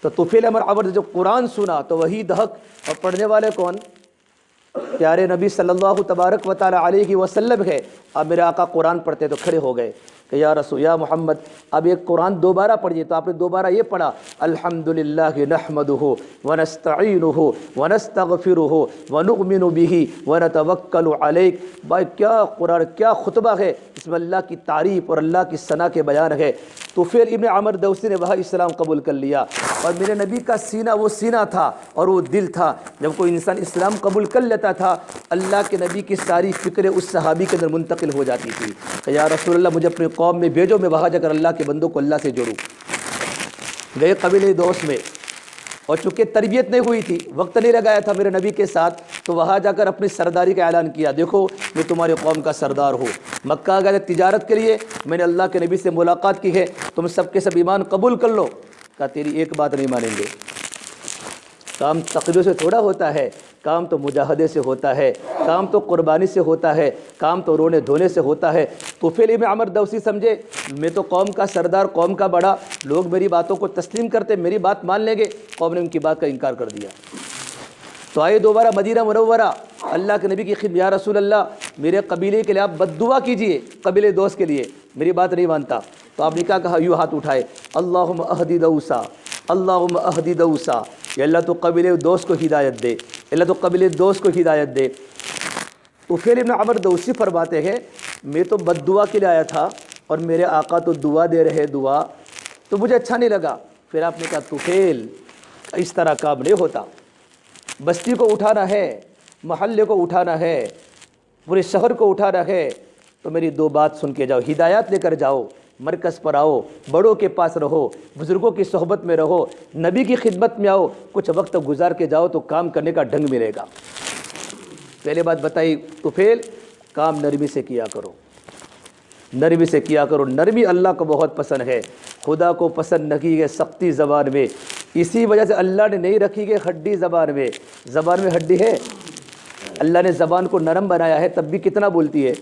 تو طفیل عمر نے جب قرآن سنا تو وہی دہک، اور پڑھنے والے کون؟ پیارے نبی صلی اللہ تبارک و تعالی علیہ وسلم ہے۔ اب میرے آقا قرآن پڑھتے تو کھڑے ہو گئے کہ یا رسول یا محمد اب ایک قرآن دوبارہ پڑھیے، تو آپ نے دوبارہ یہ پڑھا الحمدللہ نحمدہ ونستعینہ ونستغفرہ ونؤمن بہ ونتوکل علیہ۔ بھائی کیا قرآن، کیا خطبہ ہے، اس میں اللہ کی تعریف اور اللہ کی ثنا کے بیان ہے۔ طفیل ابن عمر دوسی نے وہاں اسلام قبول کر لیا، اور میرے نبی کا سینہ وہ سینہ تھا اور وہ دل تھا۔ جب کوئی انسان اسلام قبول کر لیتا تھا، اللہ کے نبی کی ساری فکریں اس صحابی کے اندر منتقل ہو جاتی تھی کہ یا رسول اللہ مجھے اپنی قوم میں بھیجو، میں وہاں جا کر اللہ کے بندوں کو اللہ سے جوڑوں۔ گئے قبیلے دوست میں، اور چونکہ تربیت نہیں ہوئی تھی، وقت نہیں لگایا تھا میرے نبی کے ساتھ، تو وہاں جا کر اپنی سرداری کا اعلان کیا، دیکھو میں تمہاری قوم کا سردار ہوں۔ مکہ گئے تجارت کے لیے، میں نے اللہ کے نبی سے ملاقات کی ہے، تم سب کے سب ایمان قبول کر لو۔ کہا تیری ایک بات نہیں مانیں گے۔ کام تقریروں سے تھوڑا ہوتا ہے، کام تو مجاہدے سے ہوتا ہے، کام تو قربانی سے ہوتا ہے، کام تو رونے دھونے سے ہوتا ہے۔ طفیل ابن عمر دوسی سمجھے میں تو قوم کا سردار، قوم کا بڑا، لوگ میری باتوں کو تسلیم کرتے، میری بات مان لیں گے۔ قوم نے ان کی بات کا انکار کر دیا۔ تو آئے دوبارہ مدینہ منورہ، اللہ کے نبی کی خدمت، یا رسول اللہ میرے قبیلے کے لیے آپ بد دعا کیجئے، قبیلے دوست کے لیے، میری بات نہیں مانتا۔ تو آپ نے کیا کہا، یوں ہاتھ اٹھائے، اللہم اہدی دوسا، اللہم اہدی دوسا، کہ اللہ تو قبیلے دوست کو ہدایت دے، اللہ تو قبیلے دوست کو ہدایت دے۔ طفیل ابن عمر دوسی فرماتے ہیں میں تو بد دعا کے لیے آیا تھا اور میرے آقا تو دعا دے رہے دعا، تو مجھے اچھا نہیں لگا۔ پھر آپ نے کہا طفیل اس طرح کام نہیں ہوتا، بستی کو اٹھانا ہے، محلے کو اٹھانا ہے، پورے شہر کو اٹھانا ہے، تو میری دو بات سن کے جاؤ، ہدایات لے کر جاؤ، مرکز پر آؤ، بڑوں کے پاس رہو، بزرگوں کی صحبت میں رہو، نبی کی خدمت میں آؤ، کچھ وقت گزار کے جاؤ تو کام کرنے کا ڈھنگ ملے گا۔ پہلے بات بتائی طفیل کام نرمی سے کیا کرو، نرمی سے کیا کرو۔ نرمی اللہ کو بہت پسند ہے، خدا کو پسند نہ کی ہے سختی زبان میں، اسی وجہ سے اللہ نے نہیں رکھی ہے ہڈی زبان میں۔ زبان میں ہڈی ہے، اللہ نے زبان کو نرم بنایا ہے، تب بھی کتنا بولتی ہے،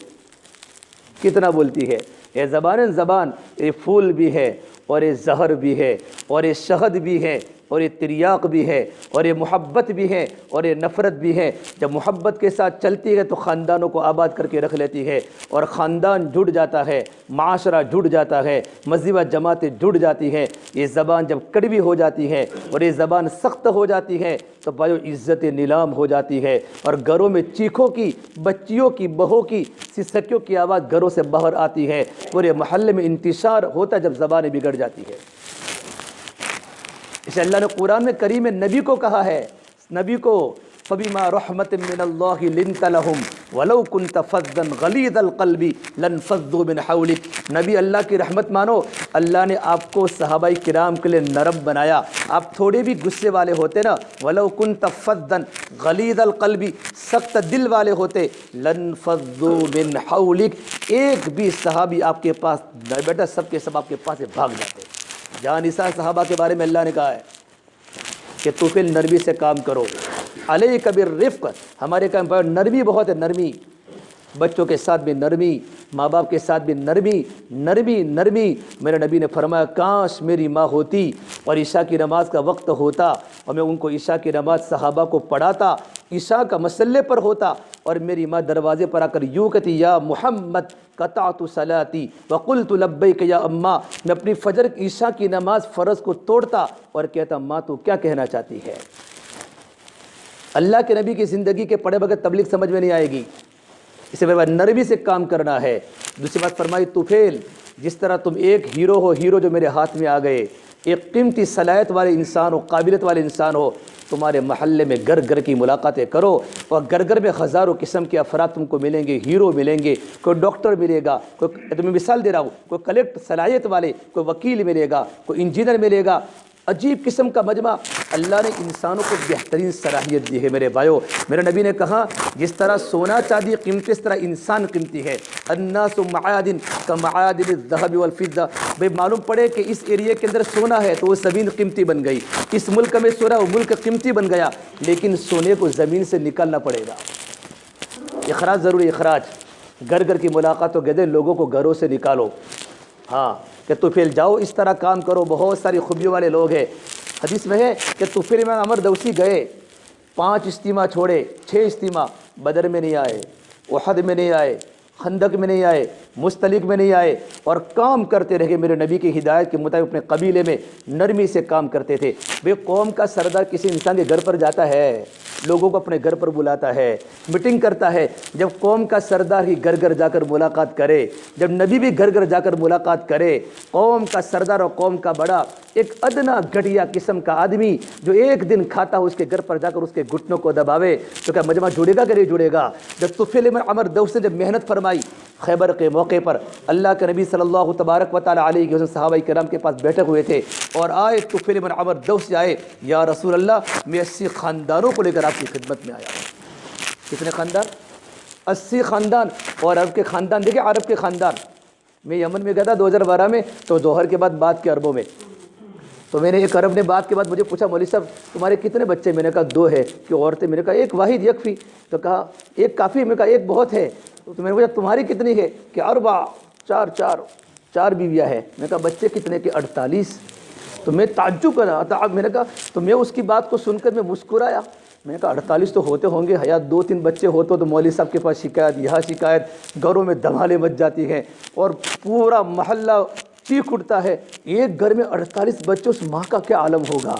کتنا بولتی ہے۔ یہ زبان یہ پھول بھی ہے اور یہ زہر بھی ہے اور یہ شہد بھی ہے اور یہ تریاق بھی ہے اور یہ محبت بھی ہے اور یہ نفرت بھی ہے۔ جب محبت کے ساتھ چلتی ہے تو خاندانوں کو آباد کر کے رکھ لیتی ہے، اور خاندان جڑ جاتا ہے، معاشرہ جڑ جاتا ہے، مذہبہ جماعتیں جڑ جاتی ہیں۔ یہ زبان جب کڑوی ہو جاتی ہے اور یہ زبان سخت ہو جاتی ہے تو بھائیو عزت نیلام ہو جاتی ہے، اور گھروں میں چیخوں کی، بچیوں کی، بہوں کی، سسکیوں کی آواز گھروں سے باہر آتی ہے، پورے محلے میں انتشار ہوتا ہے جب زبانیں بگڑ جاتی ہے۔ اسے اللہ نے قرآن میں کریم نبی کو کہا ہے، نبی کو فَبِمَا رَحْمَةٍ مِّنَ اللَّهِ لِنْتَ لَهُمْ وَلَوْ كُنْتَ فَظًّا غَلِيظَ الْقَلْبِ لَانفَضُّوا مِنْ حَوْلِكَ۔ نبی اللہ کی رحمت مانو، اللہ نے آپ کو صحابہ کرام کے لیے نرم بنایا۔ آپ تھوڑے بھی غصے والے ہوتے نا، وَلَوْ كُنْتَ فَظًّا غَلِيظَ الْقَلْبِ، سخت دل والے ہوتے، لَانفَضُّوا مِنْ حَوْلِكَ، ایک بھی صحابی آپ کے پاس نہ بیٹا، سب کے سب آپ کے پاس سے بھاگ جاتے۔ جہاں نساء صحابہ کے بارے میں اللہ نے کہا ہے کہ طفیل نرمی سے کام کرو، علیک بالرفق، ہمارے کام پر نرمی بہت ہے، نرمی، بچوں کے ساتھ بھی نرمی، ماں باپ کے ساتھ بھی نرمی، نرمی نرمی۔ میرے نبی نے فرمایا کاش میری ماں ہوتی اور عشاء کی نماز کا وقت ہوتا اور میں ان کو عشاء کی نماز صحابہ کو پڑھاتا، عشاء کا مسلے پر ہوتا اور میری ماں دروازے پر آ کر یوں کہتی یا محمد قطعت صلاتی وقلت لبیک یا اماں، میں اپنی فجر عشاء کی نماز فرض کو توڑتا اور کہتا ماں تو کیا کہنا چاہتی ہے۔ اللہ کے نبی کی زندگی کے پڑھے بغیر تبلیغ سمجھ میں نہیں آئے گی، اسے بعد نرمی سے کام کرنا ہے۔ دوسری بات فرمائی طفیل جس طرح تم ایک ہیرو ہو، ہیرو جو میرے ہاتھ میں آ گئے، ایک قیمتی صلاحیت والے انسان ہو، قابلیت والے انسان ہو، تمہارے محلے میں گھر گھر کی ملاقاتیں کرو، اور گھر گھر میں ہزاروں قسم کے افراد تم کو ملیں گے، ہیرو ملیں گے، کوئی ڈاکٹر ملے گا، کوئی تمہیں مثال دے رہا ہوں، کوئی کلیکٹ صلاحیت والے، کوئی وکیل ملے گا، کوئی انجینئر ملے گا، عجیب قسم کا مجمع۔ اللہ نے انسانوں کو بہترین صلاحیت دی ہے میرے بھائیو۔ میرے نبی نے کہا جس طرح سونا چاندی قیمتی اس طرح انسان قیمتی ہے، الناس معادن کمعادن الذهب والفضہ۔ بھائی معلوم پڑے کہ اس ایریے کے اندر سونا ہے تو وہ زمین قیمتی بن گئی، اس ملک میں سونا وہ ملک قیمتی بن گیا، لیکن سونے کو زمین سے نکالنا پڑے گا، اخراج ضروری، اخراج۔ گھر گھر کی ملاقاتوں کے دے لوگوں کو گھروں سے نکالو، ہاں کہ طفیل جاؤ اس طرح کام کرو، بہت ساری خوبیوں والے لوگ ہیں۔ حدیث میں ہے کہ طفیل ابن عمر دوسی گئے، 5 اجتماع چھوڑے، 6 اجتماع، بدر میں نہیں آئے، احد میں نہیں آئے، خندق میں نہیں آئے، مستلق میں نہیں آئے، اور کام کرتے رہے میرے نبی کی ہدایت کے مطابق اپنے قبیلے میں نرمی سے کام کرتے تھے۔ بے قوم کا سردار کسی انسان کے گھر پر جاتا ہے، لوگوں کو اپنے گھر پر بلاتا ہے، میٹنگ کرتا ہے۔ جب قوم کا سردار ہی گھر گھر جا کر ملاقات کرے، جب نبی بھی گھر گھر جا کر ملاقات کرے، قوم کا سردار اور قوم کا بڑا ایک ادنا گھٹیا قسم کا آدمی جو ایک دن کھاتا ہو اس کے گھر پر جا کر اس کے گھٹنوں کو دباوے تو کیا مجمع جڑے گا کہ نہیں جڑے گا؟ جب طفیل ابن عمر دوس نے جب محنت فرمائی خیبر کے موقع پر، اللہ کے نبی صلی اللہ تبارک و تعالیٰ علیہ وسلم صحابہ کرام کے پاس بیٹھے ہوئے تھے اور آئے طفیل ابن عمر دوس آئے، یا رسول اللہ میں 80 خاندانوں کو لے کر آپ کی خدمت میں آیا ہوں۔ کتنے خاندان؟ 80 خاندان، اور عرب کے خاندان دیکھیں، عرب کے خاندان۔ میں یمن میں گیا تھا 2012 میں، تو ظہر کے بعد بات کے عربوں میں، تو میں نے ایک عرب نے بات کے بعد مجھے پوچھا مولوی صاحب تمہارے کتنے بچے؟ میں نے کہا 2 ہے۔ کہ عورتیں؟ میں نے کہا 1 واحد یکفی۔ تو کہا 1 کافی؟ میں نے کہا 1 بہت ہے۔ تو میں نے پوچھا تمہاری کتنی ہے؟ کہ 4 4 بیویاں ہیں۔ میں نے کہا بچے کتنے؟ کہ 48۔ تو میں تعجب کر رہا تھا، میں نے کہا تو میں اس کی بات کو سن کر میں مسکرایا، میں نے کہا 48 تو ہوتے ہوں گے، حیات 2-3 بچے ہوتے تو مولوی صاحب کے پاس شکایت، یہاں شکایت، گھروں میں دھمالے مچ جاتی ہیں اور پورا محلہ چیخ اٹھتا ہے، ایک گھر میں 48 بچے، اس ماں کا کیا عالم ہوگا؟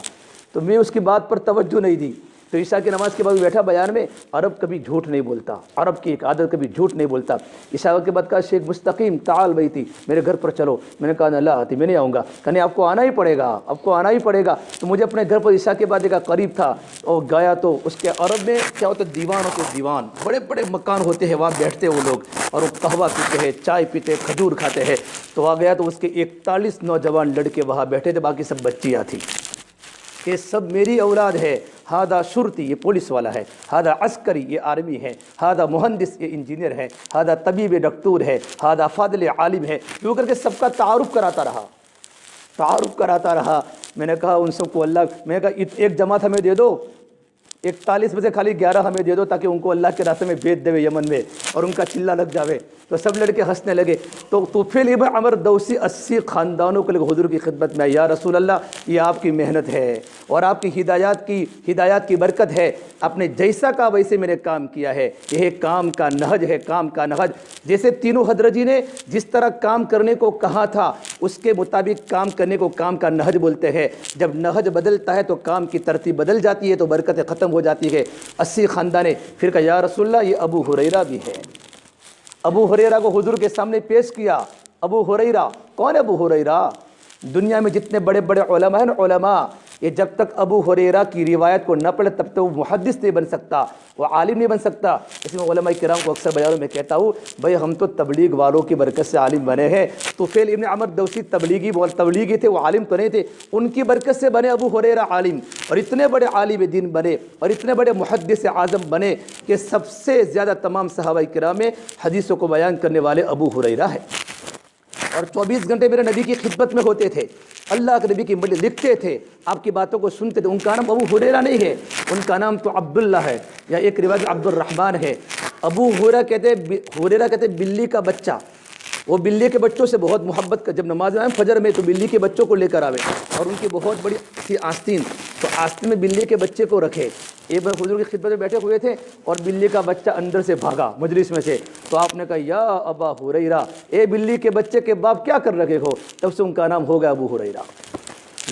تو میں اس کی بات پر توجہ نہیں دی. تو عشاء کی نماز کے بعد بیٹھا بیان میں. عرب کبھی جھوٹ نہیں بولتا, عرب کی ایک عادت کبھی جھوٹ نہیں بولتا. عشاء کے بعد کہا شیخ مستقیم تعال بیتی, میرے گھر پر چلو. میں نے کہا اللہ آتی, میں نہیں آؤں گا. کہنے آپ کو آنا ہی پڑے گا, آپ کو آنا ہی پڑے گا. تو مجھے اپنے گھر پر عشاء کے بعد ایک قریب تھا اور گیا. تو اس کے عرب میں کیا ہوتا ہے, دیوان ہوتے, دیوان بڑے بڑے مکان ہوتے ہیں, وہاں بیٹھتے وہ لوگ اور وہ قہوہ پیتے ہیں, چائے پیتے, کھجور کھاتے ہیں. تو وہاں گیا تو اس کے 41 نوجوان لڑکے وہاں بیٹھے تھے, باقی سب بچیاں تھیں. یہ سب میری اولاد ہے. ہادہ شرطی, یہ پولیس والا ہے. ہادہ عسکری, یہ آرمی ہے. ہادہ مہندس, یہ انجینئر ہے. ہادہ طبیب, ڈاکٹر ہے. ہادہ فاضل عالم ہے. کیوں کر کے سب کا تعارف کراتا رہا. میں نے کہا ان سب کو اللہ, میں نے کہا ایک جماعت ہمیں دے دو, 41 میں سے خالی 11 ہمیں دے دو تاکہ ان کو اللہ کے راستے میں بیچ دے یمن میں اور ان کا چلہ لگ جاوے. تو سب لڑکے ہنسنے لگے. تو طفیل ابن عمر دوسی 80 خاندانوں کے لوگ حضور کی خدمت میں, یا رسول اللہ یہ آپ کی محنت ہے اور آپ کی ہدایات کی برکت ہے. آپ نے جیسا کہا ویسے میں نے کام کیا ہے. یہ کام کا نہج ہے, کام کا نہج. جیسے تینوں حضرت جی نے جس طرح کام کرنے کو کہا تھا اس کے مطابق کام کرنے کو کام کا نہج بولتے ہیں. جب نہج بدلتا ہے تو کام کی ترتیب بدل جاتی ہے, تو برکتیں ختم ہو جاتی ہے. 80 خاندانے. پھر کہا یا رسول اللہ یہ ابو ہریرہ بھی ہے. ابو ہریرہ کو حضور کے سامنے پیش کیا. ابو ہریرہ کون ہے؟ ابو ہریرہ دنیا میں جتنے بڑے بڑے علماء ہیں نا, علماء, یہ جب تک ابو ہریرہ کی روایت کو نہ پڑھے تب تک وہ محدث نہیں بن سکتا, وہ عالم نہیں بن سکتا. اس میں علماء کرام کو اکثر بیانوں میں کہتا ہوں, بھائی ہم تو تبلیغ والوں کی برکت سے عالم بنے ہیں. طفیل ابن عمر دوسی تبلیغی تھے, وہ عالم تو نہیں تھے, ان کی برکت سے بنے ابو ہریرہ عالم, اور اتنے بڑے عالم دین بنے اور اتنے بڑے محدث اعظم بنے کہ سب سے زیادہ تمام صحابہ کرام میں حدیثوں کو بیان کرنے والے ابو ہریرہ ہے. اور 24 گھنٹے میرے نبی کی خدمت میں ہوتے تھے. اللہ کے نبی کی مجلس لکھتے تھے, آپ کی باتوں کو سنتے تھے. ان کا نام ابو ہریرہ نہیں ہے, ان کا نام تو عبداللہ ہے, یا ایک روایت عبد الرحمن ہے. ابو ہریرہ کہتے بلی کا بچہ. وہ بلی کے بچوں سے بہت محبت کا, جب نماز میں فجر میں تو بلی کے بچوں کو لے کر آوے, اور ان کی بہت بڑی تھی آستین, تو آستین میں بلی کے بچے کو رکھے. ایک بار حضور کی خدمت میں بیٹھے ہوئے تھے اور بلی کا بچہ اندر سے بھاگا مجلس میں سے. تو آپ نے کہا یا ابا ہریرہ, اے بلی کے بچے کے باپ کیا کر رکھے ہو؟ تب سے ان کا نام ہو گیا ابو ہریرہ.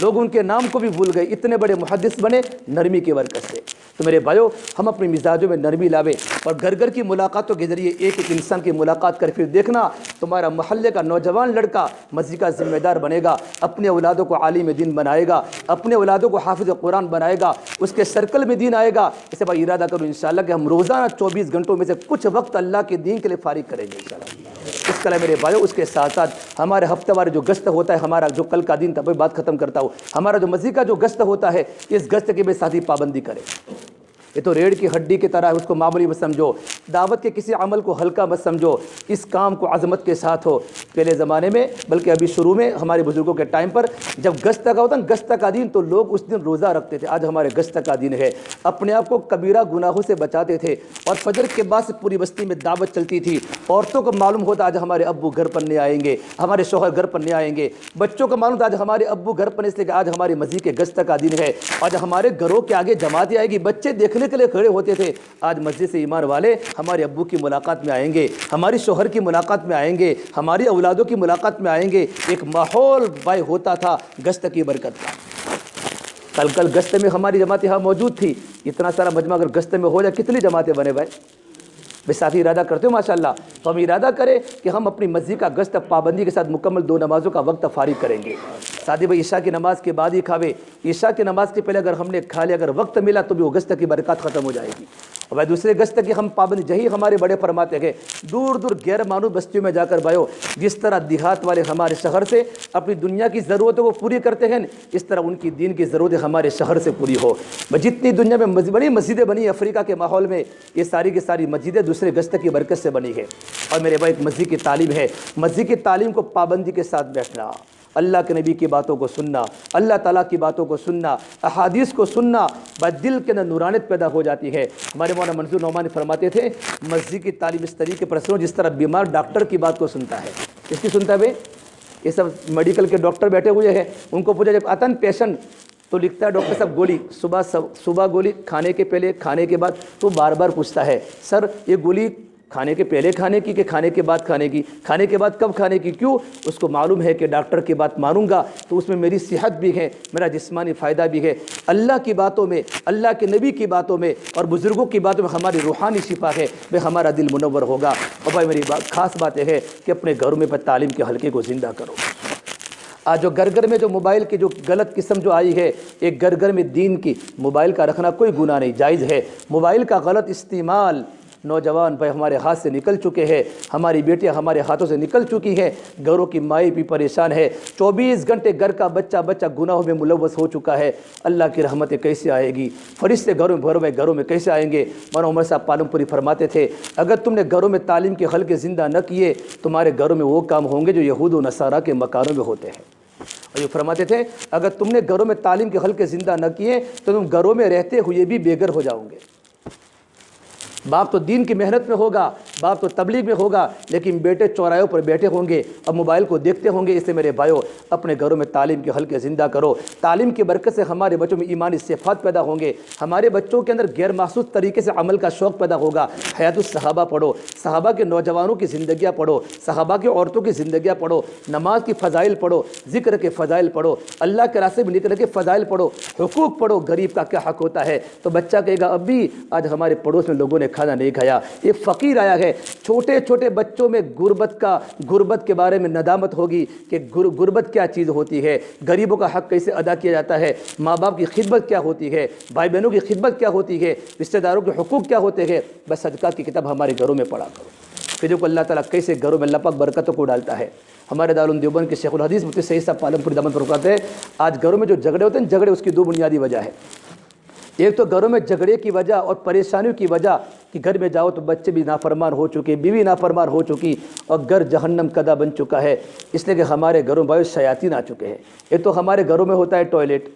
لوگ ان کے نام کو بھی بھول گئے, اتنے بڑے محدث بنے نرمی کی برکت سے. تو میرے بھائیو, ہم اپنے مزاجوں میں نرمی لاوے, اور گھر گھر کی ملاقاتوں کے ذریعے ایک ایک انسان کی ملاقات کر پھر دیکھنا تمہارا محلے کا نوجوان لڑکا مسجد کا ذمہ دار بنے گا, اپنے اولادوں کو عالم دین بنائے گا, اپنے اولادوں کو حافظ قرآن بنائے گا, اس کے سرکل میں دین آئے گا. اسے بھائی ارادہ کرو انشاءاللہ کہ ہم روزانہ 24 گھنٹوں میں سے کچھ وقت اللہ کے دین کے لیے فارغ کریں گے انشاءاللہ. اس کے لیے میرے بھائیو, اس کے ساتھ ساتھ ہمارے ہفتہ وار جو گشت ہوتا ہے, ہمارا جو کل کا دن تھا, بات ختم کرتا ہوں, ہمارا جو مسجد کا جو گشت ہوتا ہے, اس گشت کے بھی ساتھی پابندی کرے. یہ تو ریڑھ کی ہڈی کی طرح ہے, اس کو معمولی مت سمجھو. دعوت کے کسی عمل کو ہلکا مت سمجھو, اس کام کو عظمت کے ساتھ ہو. پہلے زمانے میں, بلکہ ابھی شروع میں ہمارے بزرگوں کے ٹائم پر جب گشت کا ہوتا نا, گشت کا دن, تو لوگ اس دن روزہ رکھتے تھے. آج ہمارے گشت کا دن ہے, اپنے آپ کو کبیرہ گناہوں سے بچاتے تھے. اور فجر کے بعد سے پوری بستی میں دعوت چلتی تھی. عورتوں کو معلوم ہوتا آج ہمارے ابو گھر پر نہیں آئیں گے, ہمارے شوہر گھر پر نہیں آئیں گے. بچوں کو معلوم تھا آج ہمارے ابو گھر پر, اس لیے کہ آج ہماری مسجد کے گشت کا دن ہے. آج ہمارے گھروں کے آگے جماعتیں آئے گی, بچے دیکھنے کے لیے کھڑے ہوتے تھے. آج مسجد سے ایمان والے ہمارے ابو کی ملاقات میں آئیں گے, ہماری شوہر کی ملاقات میں آئیں گے, ہماری اولادوں کی ملاقات میں آئیں گے. ایک ماحول بھائی ہوتا تھا گشت کی برکت کا. کل گشت میں ہماری جماعت یہاں موجود تھی. اتنا سارا مجمع اگر گشت میں ہو جائے, کتنی جماعتیں بنے بھائی؟ ساتھی ارادہ کرتے ہو ماشاءاللہ, تو ہم ارادہ کریں کہ ہم اپنی مسجد کا گشت پابندی کے ساتھ مکمل 2 نمازوں کا وقت فارغ کریں گے. ساتھی بھائی عشاء کی نماز کے بعد ہی کھاوے, عشاء کی نماز کے پہلے اگر ہم نے کھا لیا, اگر وقت ملا تو بھی وہ گشت کی برکات ختم ہو جائے گی. اور بھائی دوسرے گشت کی ہم پابندی, یہی ہمارے بڑے فرماتے ہیں, دور دور غیر معروف بستیوں میں جا کر بھائیو, جس طرح دیہات والے ہمارے شہر سے اپنی دنیا کی ضرورتوں کو پوری کرتے ہیں, اس طرح ان کی دین کی ضرورتیں ہمارے شہر سے پوری ہو. جتنی دنیا میں بڑی مسجدیں بنی افریقہ کے ماحول میں, یہ ساری کی ساری مسجدیں دوسرے گشت کی برکت سے بنی ہے. اور میرے بھائی, ایک مسجد کی تعلیم ہے, مسجد کی تعلیم کو پابندی کے ساتھ بیٹھنا, اللہ کے نبی کی باتوں کو سننا, اللہ تعالیٰ کی باتوں کو سننا, احادیث کو سننا, بس دل کے اندر نورانیت پیدا ہو جاتی ہے. ہمارے مولانا منظور نعمانی فرماتے تھے, مسجد کی تعلیم اس طریقے پر سنو جس طرح بیمار ڈاکٹر کی بات کو سنتا ہے. کس کی سنتا ہے بھائی؟ یہ سب میڈیکل کے ڈاکٹر بیٹھے ہوئے ہیں, ان کو پوچھا جب آتا ہے پیشنٹ تو لکھتا ہے ڈاکٹر صاحب گولی, صبح گولی, کھانے کے پہلے, کھانے کے بعد, تو بار بار پوچھتا ہے سر یہ گولی کھانے کے پہلے کھانے کی کہ کھانے کے بعد کھانے کی، کھانے کے بعد کب کھانے کی، کیوں؟ اس کو معلوم ہے کہ ڈاکٹر کی بات مانوں گا تو اس میں میری صحت بھی ہے، میرا جسمانی فائدہ بھی ہے۔ اللہ کی باتوں میں، اللہ کے نبی کی باتوں میں اور بزرگوں کی باتوں میں ہماری روحانی شفا ہے، ہمارا دل منور ہوگا۔ اور بھائی میری خاص بات یہ ہے کہ اپنے گھروں میں تعلیم کے حلقے کو زندہ کرو۔ آج جو گھر میں جو موبائل کی جو غلط قسم جو آئی ہے، ایک گھر میں دین کی موبائل کا رکھنا کوئی گناہ نہیں، جائز ہے۔ موبائل کا غلط استعمال نوجوان بھائی ہمارے ہاتھ سے نکل چکے ہیں، ہماری بیٹیاں ہمارے ہاتھوں سے نکل چکی ہیں، گھروں کی مائیں بھی پریشان ہے، 24 گھنٹے گھر کا بچہ گناہوں میں ملوث ہو چکا ہے۔ اللہ کی رحمتیں کیسے آئے گی؟ فرشتے گھروں میں کیسے آئیں گے؟ مولانا عمر صاحب پالم پوری فرماتے تھے اگر تم نے گھروں میں تعلیم کے حلقے زندہ نہ کیے، تمہارے گھروں میں وہ کام ہوں گے جو یہود و نصارہ کے مکانوں میں ہوتے ہیں۔ اور یہ فرماتے تھے اگر تم نے گھروں میں تعلیم کے حلقے زندہ نہ کیے تو تم گھروں میں رہتے ہوئے بھی بے گھر ہو جاؤ گے۔ باپ تو دین کی محنت میں ہوگا، باپ تو تبلیغ میں ہوگا، لیکن بیٹے چوراہوں پر بیٹھے ہوں گے اور موبائل کو دیکھتے ہوں گے۔ اس لیے میرے بھائیو اپنے گھروں میں تعلیم کے حلقے زندہ کرو۔ تعلیم کی برکت سے ہمارے بچوں میں ایمانی صفات پیدا ہوں گے، ہمارے بچوں کے اندر غیر محسوس طریقے سے عمل کا شوق پیدا ہوگا۔ حیات الصحابہ پڑھو، صحابہ کے نوجوانوں کی زندگیاں پڑھو، صحابہ کی عورتوں کی زندگیاں پڑھو، نماز کی فضائل پڑھو، ذکر کے فضائل پڑھو، اللہ کے راستے میں نکلنے کے فضائل پڑھو، حقوق پڑھو، غریب کا کیا حق ہوتا ہے۔ تو بچہ کہے گا ابھی آج ہمارے پڑوس میں لوگوں نے کھانا نہیں کھایا، ایک فقیر آیا ہے۔ چھوٹے چھوٹے بچوں میں غربت کے بارے میں ندامت ہوگی کہ غربت کیا چیز ہوتی ہے، غریبوں کا حق کیسے ادا کیا جاتا ہے، ماں باپ کی خدمت کیا ہوتی ہے، بھائی بہنوں کی خدمت کیا ہوتی ہے، رشتہ داروں کے حقوق کیا ہوتے ہیں۔ بس صدقہ کی کتاب ہمارے گھروں میں پڑھا کرو کہ دیکھو اللہ تعالیٰ کیسے گھروں میں اللہ پاک برکتوں کو ڈالتا ہے۔ ہمارے دارالعلوم دیوبند کے شیخ الحدیث مفتی سعید صاحب پالم پوری دامن فرماتے ہیں آج گھروں میں جو جھگڑے ہوتے ہیں، جھگڑے اس کی 2 بنیادی وجہ ہے۔ ایک تو گھروں میں جھگڑے کی وجہ اور پریشانیوں کی وجہ کہ گھر میں جاؤ تو بچے بھی نافرمان ہو چکے، بیوی نافرمان ہو چکی اور گھر جہنم کدہ بن چکا ہے، اس لیے کہ ہمارے گھروں میں شیاطین آ چکے ہیں۔ ایک تو ہمارے گھروں میں ہوتا ہے ٹوائلٹ،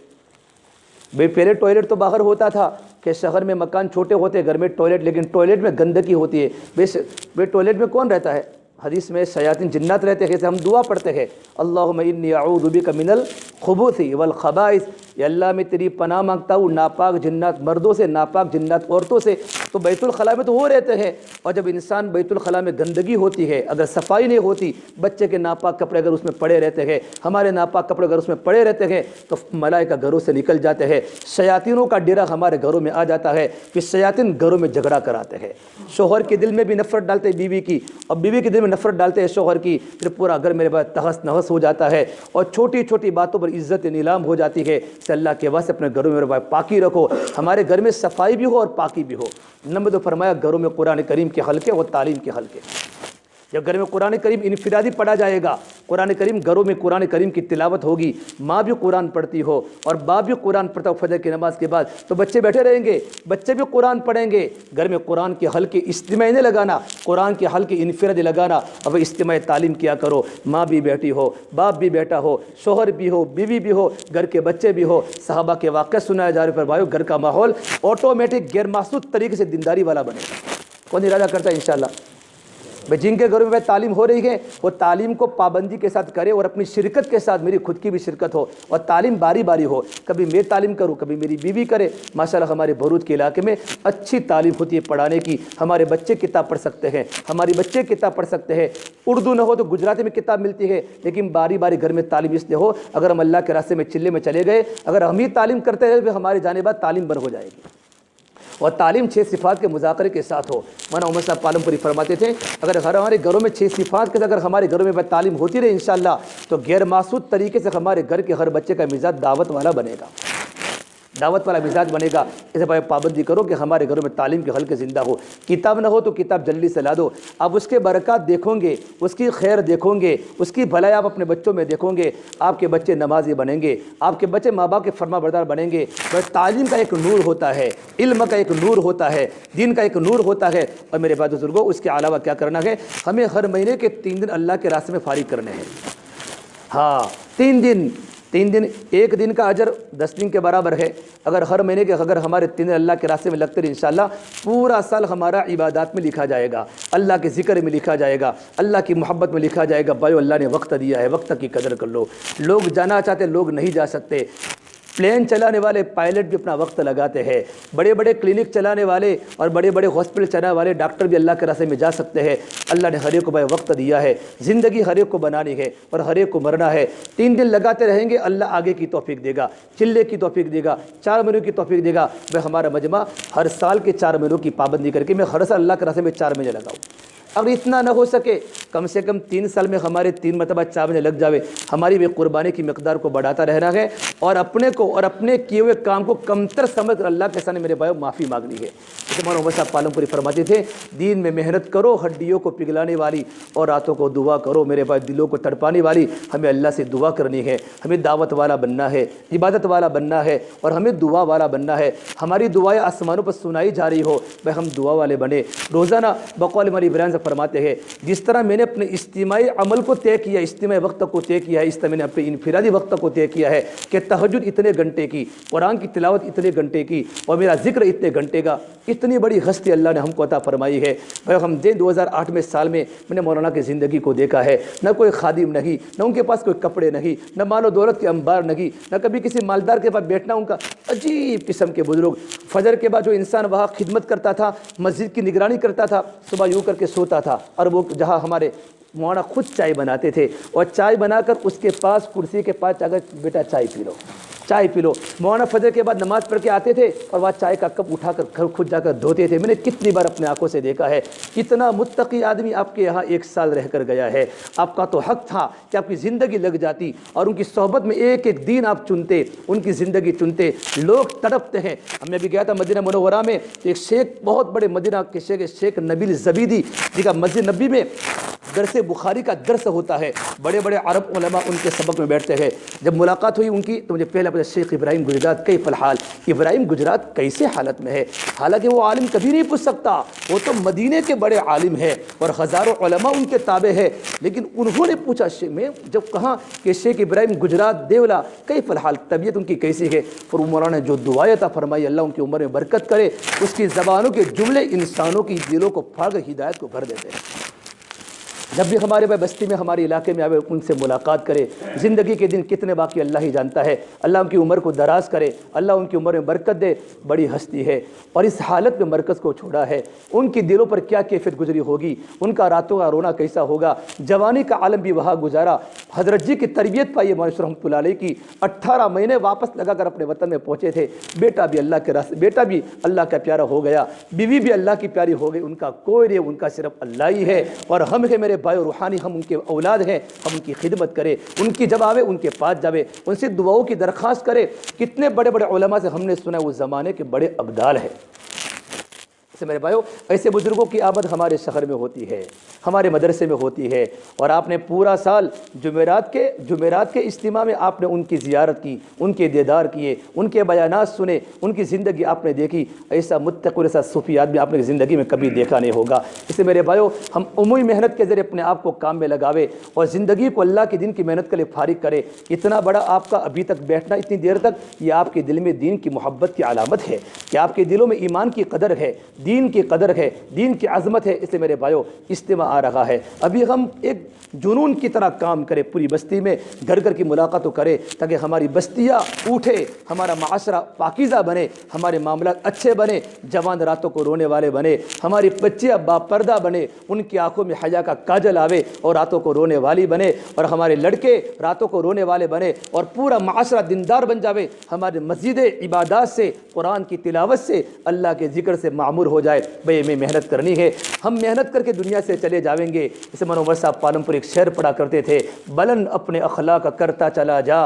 بھئی پہلے ٹوائلٹ تو باہر ہوتا تھا کہ شہر میں مکان چھوٹے ہوتے گھر میں ٹوائلٹ، لیکن ٹوائلٹ میں گندگی ہوتی ہے۔ بھئی ٹوائلٹ میں کون رہتا ہے؟ حدیث میں شیاطین جنات رہتے ہیں، ہم دعا پڑھتے ہیں اللہم انی اعوذ بک من الخبث والخبائث، یا اللہ میں تیری پناہ مانگتا ہوں ناپاک جنات مردوں سے، ناپاک جنات عورتوں سے۔ تو بیت الخلاء میں تو وہ رہتے ہیں، اور جب انسان بیت الخلاء میں گندگی ہوتی ہے، اگر صفائی نہیں ہوتی، بچے کے ناپاک کپڑے اگر اس میں پڑے رہتے ہیں، ہمارے ناپاک کپڑے اگر اس میں پڑے رہتے ہیں تو ملائکہ گھروں سے نکل جاتے ہیں، شیاطینوں کا ڈیرا ہمارے گھروں میں آ جاتا ہے، پھر شیاطین گھروں میں جھگڑا کراتے ہیں، شوہر کے دل میں بھی نفرت ڈالتے ہیں بیوی کی، اور بیوی کے دل میں نفرت ڈالتے ہیں شوہر کی، پھر پورا گھر میرے بعد تہس نہس ہو جاتا ہے، اور چھوٹی چھوٹی باتوں پر عزت نیلام ہو جاتی ہے۔ سے اللہ کے واسطے اپنے گھروں میں میرے بھائی پاکی رکھو، ہمارے گھر میں صفائی بھی ہو اور پاکی بھی ہو۔ نمبر 2 فرمایا گھروں میں قرآن کریم کے حلقے اور تعلیم کے حلقے۔ جب گھر میں قرآن کریم انفرادی پڑھا جائے گا، قرآن کریم گھروں میں قرآن کریم کی تلاوت ہوگی، ماں بھی قرآن پڑھتی ہو اور باپ بھی قرآن پڑھتا ہو فجر کی نماز کے بعد، تو بچے بیٹھے رہیں گے، بچے بھی قرآن پڑھیں گے۔ گھر میں قرآن کے حلقے اجتماعی نہیں لگانا، قرآن کے حلقے انفرادی لگانا، اب اجتماعی تعلیم کیا کرو، ماں بھی بیٹھی ہو، باپ بھی بیٹھا ہو، شوہر بھی ہو، بیوی بھی ہو، گھر کے بچے بھی ہو، صحابہ کے واقعہ سنایا جا رہے پر بھائیو گھر کا ماحول آٹومیٹک غیر محسوس طریقے سے دینداری والا بنے گا۔ کون ارادہ کرتا ہے انشاءاللہ؟ جن کے گھروں میں تعلیم ہو رہی ہے وہ تعلیم کو پابندی کے ساتھ کرے اور اپنی شرکت کے ساتھ میری خود کی بھی شرکت ہو، اور تعلیم باری باری ہو، کبھی میں تعلیم کروں، کبھی میری بیوی کرے۔ ماشاءاللہ ہمارے بھروچ کے علاقے میں اچھی تعلیم ہوتی ہے پڑھانے کی، ہمارے بچے کتاب پڑھ سکتے ہیں، ہماری بچے کتاب پڑھ سکتے ہیں، اردو نہ ہو تو گجراتی میں کتاب ملتی ہے، لیکن باری باری گھر میں تعلیم اس لیے ہو اگر ہم اللہ کے راستے میں چلے میں چلے گئے، اگر ہم ہی تعلیم کرتے رہے تو ہمارے جانے بعد تعلیم بند ہو جائے گی، اور تعلیم 6 صفات کے مذاکرے کے ساتھ ہو۔ مولانا عمر صاحب پالم پوری فرماتے تھے اگر ہمارے گھروں میں 6 صفات کے ساتھ اگر ہمارے گھروں میں تعلیم ہوتی رہے انشاءاللہ تو غیر محسوس طریقے سے ہمارے گھر کے ہر بچے کا مزاج دعوت والا بنے گا، دعوت والا مزاج بنے گا۔ اسے بھائی پابندی کرو کہ ہمارے گھروں میں تعلیم کے حلقے زندہ ہو، کتاب نہ ہو تو کتاب جلدی سے لا دو، آپ اس کے برکات دیکھو گے، اس کی خیر دیکھو گے، اس کی بھلائی آپ اپنے بچوں میں دیکھو گے، آپ کے بچے نمازی بنیں گے، آپ کے بچے ماں باپ کے فرما بردار بنیں گے۔ بس تعلیم کا ایک نور ہوتا ہے، علم کا ایک نور ہوتا ہے، دین کا ایک نور ہوتا ہے، اور میرے بھائی بزرگوں اس کے علاوہ کیا کرنا ہے، ہمیں ہر مہینے کے 3 دن اللہ کے راستے میں فارغ کرنے ہیں۔ ہاں 3 دن 1 دن کا اجر 10 دن کے برابر ہے۔ اگر ہر مہینے کے اگر ہمارے 3 دن اللہ کے راستے میں لگتے رہے انشاءاللہ پورا سال ہمارا عبادات میں لکھا جائے گا، اللہ کے ذکر میں لکھا جائے گا، اللہ کی محبت میں لکھا جائے گا۔ بھائیو اللہ نے وقت دیا ہے، وقت کی قدر کر لو۔ لوگ جانا چاہتے لوگ نہیں جا سکتے، پلین چلانے والے پائلٹ بھی اپنا وقت لگاتے ہیں، بڑے بڑے کلینک چلانے والے اور بڑے بڑے ہاسپٹل چلانے والے ڈاکٹر بھی اللہ کے راستے میں جا سکتے ہیں۔ اللہ نے ہر ایک کو بھائی وقت دیا ہے، زندگی ہر ایک کو بنانی ہے اور ہر ایک کو مرنا ہے۔ 3 دن لگاتے رہیں گے، اللہ آگے کی توفیق دے گا، چلے کی توفیق دے گا، 4 مہینوں کی توفیق دے گا۔ میں ہمارا مجمع ہر سال کے 4 مہینوں کی پابندی کر کے میں ہر سال اللہ کے راستے میں 4 مہینے لگاؤں۔ اگر اتنا نہ ہو سکے کم سے کم 3 سال میں ہمارے 3 مرتبہ 4 مہینے لگ جاوے، ہماری بھی قربانی کی مقدار کو بڑھاتا رہنا ہے اور اپنے کو اور اپنے کیے ہوئے کام کو کمتر سمجھ کر اللہ کے سامنے میرے بھائیو معافی مانگنی ہے۔ جیسے مولانا عمر صاحب پالم پوری فرماتے تھے، دین میں محنت کرو ہڈیوں کو پگھلانے والی اور راتوں کو دعا کرو میرے بھائی دلوں کو تڑپانے والی۔ ہمیں اللہ سے دعا کرنی ہے، ہمیں دعوت والا بننا ہے، عبادت والا بننا ہے اور ہمیں دعا والا بننا ہے۔ ہماری دعائیں آسمانوں پر سنائی جا رہی ہو، بھائی ہم دعا والے بنے۔ روزانہ بقول مولانا ابراہیم سے فرماتے ہیں، جس طرح میں نے اپنے اجتماعی عمل کو طے کیا، اجتماعی وقت کو طے کیا ہے، اس طرح میں نے اپنے انفرادی وقت کو طے کیا ہے کہ تہجد اتنے گھنٹے کی، قرآن کی تلاوت اتنے گھنٹے کی اور میرا ذکر اتنے گھنٹے کا۔ اتنی بڑی ہستی اللہ نے ہم کو عطا فرمائی ہے۔ بھائی ہم 2008 میں سال میں نے مولانا کی زندگی کو دیکھا ہے، نہ کوئی خادم نہیں، نہ ان کے پاس کوئی کپڑے نہیں، نہ مال و دولت کے انبار نہیں، نہ کبھی کسی مالدار کے پاس بیٹھنا۔ ان کا عجیب قسم کے بزرگ، فجر کے بعد جو انسان وہاں خدمت کرتا تھا، مسجد کی نگرانی کرتا تھا، صبح یوں کر کے سوتا تھا اور وہ جہاں ہمارے مولانا خود چائے بناتے تھے اور چائے بنا کر اس کے پاس کرسی کے پاس اگر بیٹا چائے پی لو، چائے پی لو۔ مولانا فجر کے بعد نماز پڑھ کے آتے تھے اور وہ چائے کا کپ اٹھا کر گھر خود جا کر دھوتے تھے۔ میں نے کتنی بار اپنے آنکھوں سے دیکھا ہے۔ اتنا متقی آدمی آپ کے یہاں 1 سال رہ کر گیا ہے۔ آپ کا تو حق تھا کہ آپ کی زندگی لگ جاتی اور ان کی صحبت میں ایک ایک دن آپ چنتے، ان کی زندگی چنتے۔ لوگ تڑپتے ہیں۔ میں بھی گیا تھا مدینہ منورہ میں، ایک شیخ، بہت بڑے مدینہ کے شیخ نبیل زبیدی جی کا مسجد نبی میں درس بخاری کا درس ہوتا ہے، بڑے بڑے عرب علماء ان کے سبق میں بیٹھتے ہیں۔ جب ملاقات ہوئی ان کی تو مجھے پہلا پوچھا، شیخ ابراہیم گجرات کیف الحال؟ ابراہیم گجرات کیسے حالت میں ہے؟ حالانکہ وہ عالم کبھی نہیں پوچھ سکتا، وہ تو مدینے کے بڑے عالم ہے اور ہزاروں علماء ان کے تابع ہے، لیکن انہوں نے پوچھا میں جب کہا کہ شیخ ابراہیم گجرات دیولا کیف الحال، طبیعت ان کی کیسی ہے؟ اور مولانا نے جو دعائیں عطا فرمائی، اللہ ان کی عمر میں برکت کرے، اس کی زبانوں کے جملے انسانوں کی دلوں کو پھاڑ کر ہدایت کو بھر دیتے ہیں۔ جب بھی ہمارے بھائی بستی میں ہمارے علاقے میں آئے ان سے ملاقات کرے۔ زندگی کے دن کتنے باقی اللہ ہی جانتا ہے۔ اللہ ان کی عمر کو دراز کرے، اللہ ان کی عمر میں برکت دے۔ بڑی ہستی ہے اور اس حالت میں مرکز کو چھوڑا ہے، ان کی دلوں پر کیا کیفیت گزری ہوگی، ان کا راتوں کا رونا کیسا ہوگا۔ جوانی کا عالم بھی وہاں گزارا۔ حضرت جی کی تربیت پائی مولانا رحمۃ اللہ علیہ کی، 18 مہینے واپس لگا کر اپنے وطن میں پہنچے تھے۔ بیٹا بھی اللہ کے راستے، بیٹا بھی اللہ کا پیارا ہو گیا، بیوی بھی اللہ کی پیاری ہو گئی۔ ان کا کوئی نہیں، ان کا صرف اللہ ہی ہے اور ہم ہیں میرے بھائی روحانی، ہم ان کے اولاد ہیں، ہم ان کی خدمت کرے، ان کی جب آوے ان کے پاس جاوے، ان سے دعاؤں کی درخواست کرے۔ کتنے بڑے بڑے علماء سے ہم نے سنا وہ زمانے کے بڑے ابدال ہیں۔ میرے بھائیو، ایسے بزرگوں کی آمد ہمارے شہر میں ہوتی ہے، ہمارے مدرسے میں ہوتی ہے اور آپ نے پورا سال جمعرات کے اجتماع میں آپ نے ان کی زیارت کی، ان کے دیدار کیے، ان کے بیانات سنے، ان کی زندگی آپ نے دیکھی۔ ایسا متقی، ایسا صوفی آدمی آپ نے زندگی میں کبھی دیکھا نہیں ہوگا۔ اس لیے میرے بھائیو، ہم عمومی محنت کے ذریعے اپنے آپ کو کام میں لگاوے اور زندگی کو اللہ کے دین کی محنت کے لیے فارغ کرے۔ اتنا بڑا آپ کا ابھی تک بیٹھنا اتنی دیر تک، یہ آپ کے دل میں دین کی محبت کی علامت ہے کہ آپ کے دلوں میں ایمان کی قدر ہے، دین کی قدر ہے، دین کی عظمت ہے۔ اس لیے میرے بھائیو، اجتماع آ رہا ہے، ابھی ہم ایک جنون کی طرح کام کریں، پوری بستی میں گھر گھر کی ملاقات کرے تاکہ ہماری بستیاں اٹھے، ہمارا معاشرہ پاکیزہ بنے، ہمارے معاملات اچھے بنے، جوان راتوں کو رونے والے بنے، ہماری بچیاں باپردہ بنے، ان کی آنکھوں میں حیا کا کاجل آوے اور راتوں کو رونے والی بنے، اور ہمارے لڑکے راتوں کو رونے والے بنے اور پورا معاشرہ دیندار بن جاوے، ہمارے مسجد عبادات سے، قرآن کی تلاوت سے، اللہ کے ذکر سے معمور ہو جائے۔ بھئی ہمیں محنت کرنی ہے، ہم محنت کر کے دنیا سے چلے جاویں گے۔ اسے مولانا عمر صاحب پالم پور ایک شعر پڑھا کرتے تھے، بلند اپنے اخلاق کرتا چلا جا،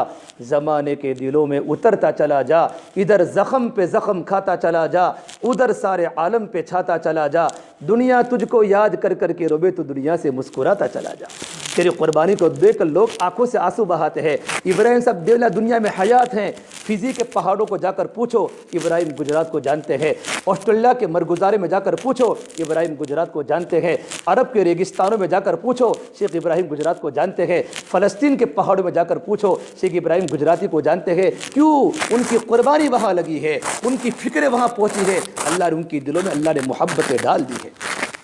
زمانے کے دلوں میں اترتا چلا جا، ادھر زخم پہ زخم کھاتا چلا جا، ادھر سارے عالم پہ چھاتا چلا جا، دنیا تجھ کو یاد کر کر کے روبے تو دنیا سے مسکراتا چلا جا۔ تیری قربانی کو دیکھ کر لوگ آنکھوں سے آنسو بہاتے ہیں۔ ابراہیم صاحب دیولا دنیا میں حیات ہیں، فیجی کے پہاڑوں کو جا کر پوچھو، ابراہیم گجرات کو جانتے ہیں۔ آسٹریلیا کے مرگزارے میں جا کر پوچھو، ابراہیم گجرات کو جانتے ہیں۔ عرب کے ریگستانوں میں جا کر پوچھو، شیخ ابراہیم گجرات کو جانتے ہیں۔ فلسطین کے پہاڑوں میں جا کر پوچھو، شیخ ابراہیم گجراتی کو جانتے ہیں۔ کیوں؟ ان کی قربانی وہاں لگی ہے، ان کی فکریں وہاں پہنچی ہے، اللہ نے ان کی دلوں میں اللہ نے محبتیں ڈال دی ہے۔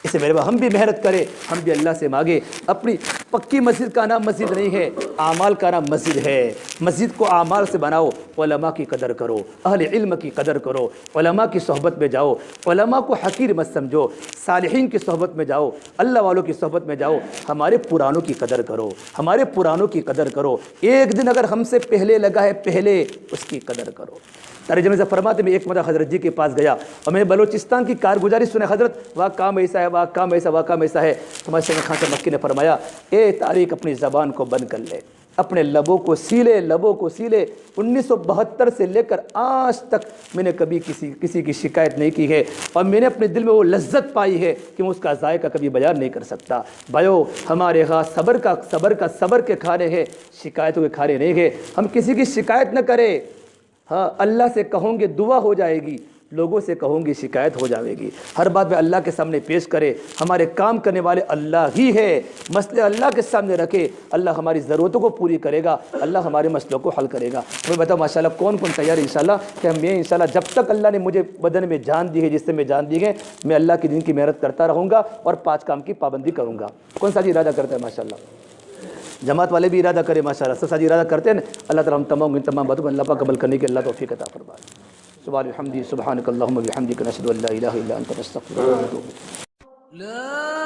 اسے میرے بھائی ہم بھی محنت کریں، ہم بھی اللہ سے مانگے، اپنی پکی مسجد کا نام مسجد نہیں ہے، اعمال کا نام مسجد ہے۔ مسجد کو اعمال سے بناؤ، علماء کی قدر کرو، اہل علم کی قدر کرو، علماء کی صحبت میں جاؤ، علماء کو حقیر مت سمجھو، صالحین کی صحبت میں جاؤ، اللہ والوں کی صحبت میں جاؤ، ہمارے پرانوں کی قدر کرو، ہمارے پرانوں کی قدر کرو۔ ایک دن اگر ہم سے پہلے لگا ہے، پہلے اس کی قدر کرو۔ ترجمے سے فرماتے میں ایک مرتبہ حضرت جی کے پاس گیا اور میں نے بلوچستان کی کارگزاری سنے، حضرت وہاں کام ایسا ہے، وہاں کام ایسا، وہاں کام ایسا ہے۔ تو میں خان صاحب مکی نے فرمایا، اے طارق اپنی زبان کو بند کر لے، اپنے لبوں کو سیلے، لبوں کو سیلے۔ 1972 سے لے کر آج تک میں نے کبھی کسی کی شکایت نہیں کی ہے، اور میں نے اپنے دل میں وہ لذت پائی ہے کہ میں اس کا ذائقہ کبھی بیان نہیں کر سکتا۔ بھائیو، ہمارے ہاں صبر کے کھانے ہیں، شکایتوں کے کھانے نہیں ہیں۔ ہم کسی کی شکایت نہ کریں۔ ہاں، اللہ سے کہوں گے دعا ہو جائے گی، لوگوں سے کہوں گی شکایت ہو جائے گی۔ ہر بات میں اللہ کے سامنے پیش کرے، ہمارے کام کرنے والے اللہ ہی ہے، مسئلے اللہ کے سامنے رکھے، اللہ ہماری ضرورتوں کو پوری کرے گا، اللہ ہمارے مسئلوں کو حل کرے گا۔ میں بتاؤ ماشاءاللہ کون تیار ہے انشاءاللہ کہ میں انشاءاللہ جب تک اللہ نے مجھے بدن میں جان دی ہے، جس سے میں جان دی ہے، میں اللہ کے دین کی محنت کرتا رہوں گا اور 5 کام کی پابندی کروں گا۔ کون سا ارادہ کرتا ہے ماشاءاللہ؟ جماعت والے بھی ارادہ کریں ماشاءاللہ، سب ارادہ کرتے ہیں۔ اللہ تعالیٰ ہم تمام باتوں کو اللہ پاک قبول کرنے کے اللہ توفیق عطا فرمائے۔ سبحان الحمد سبحانک اللہم و بحمدک نشہد ان لا الہ الا انت نستغفرک و نتوب الیک۔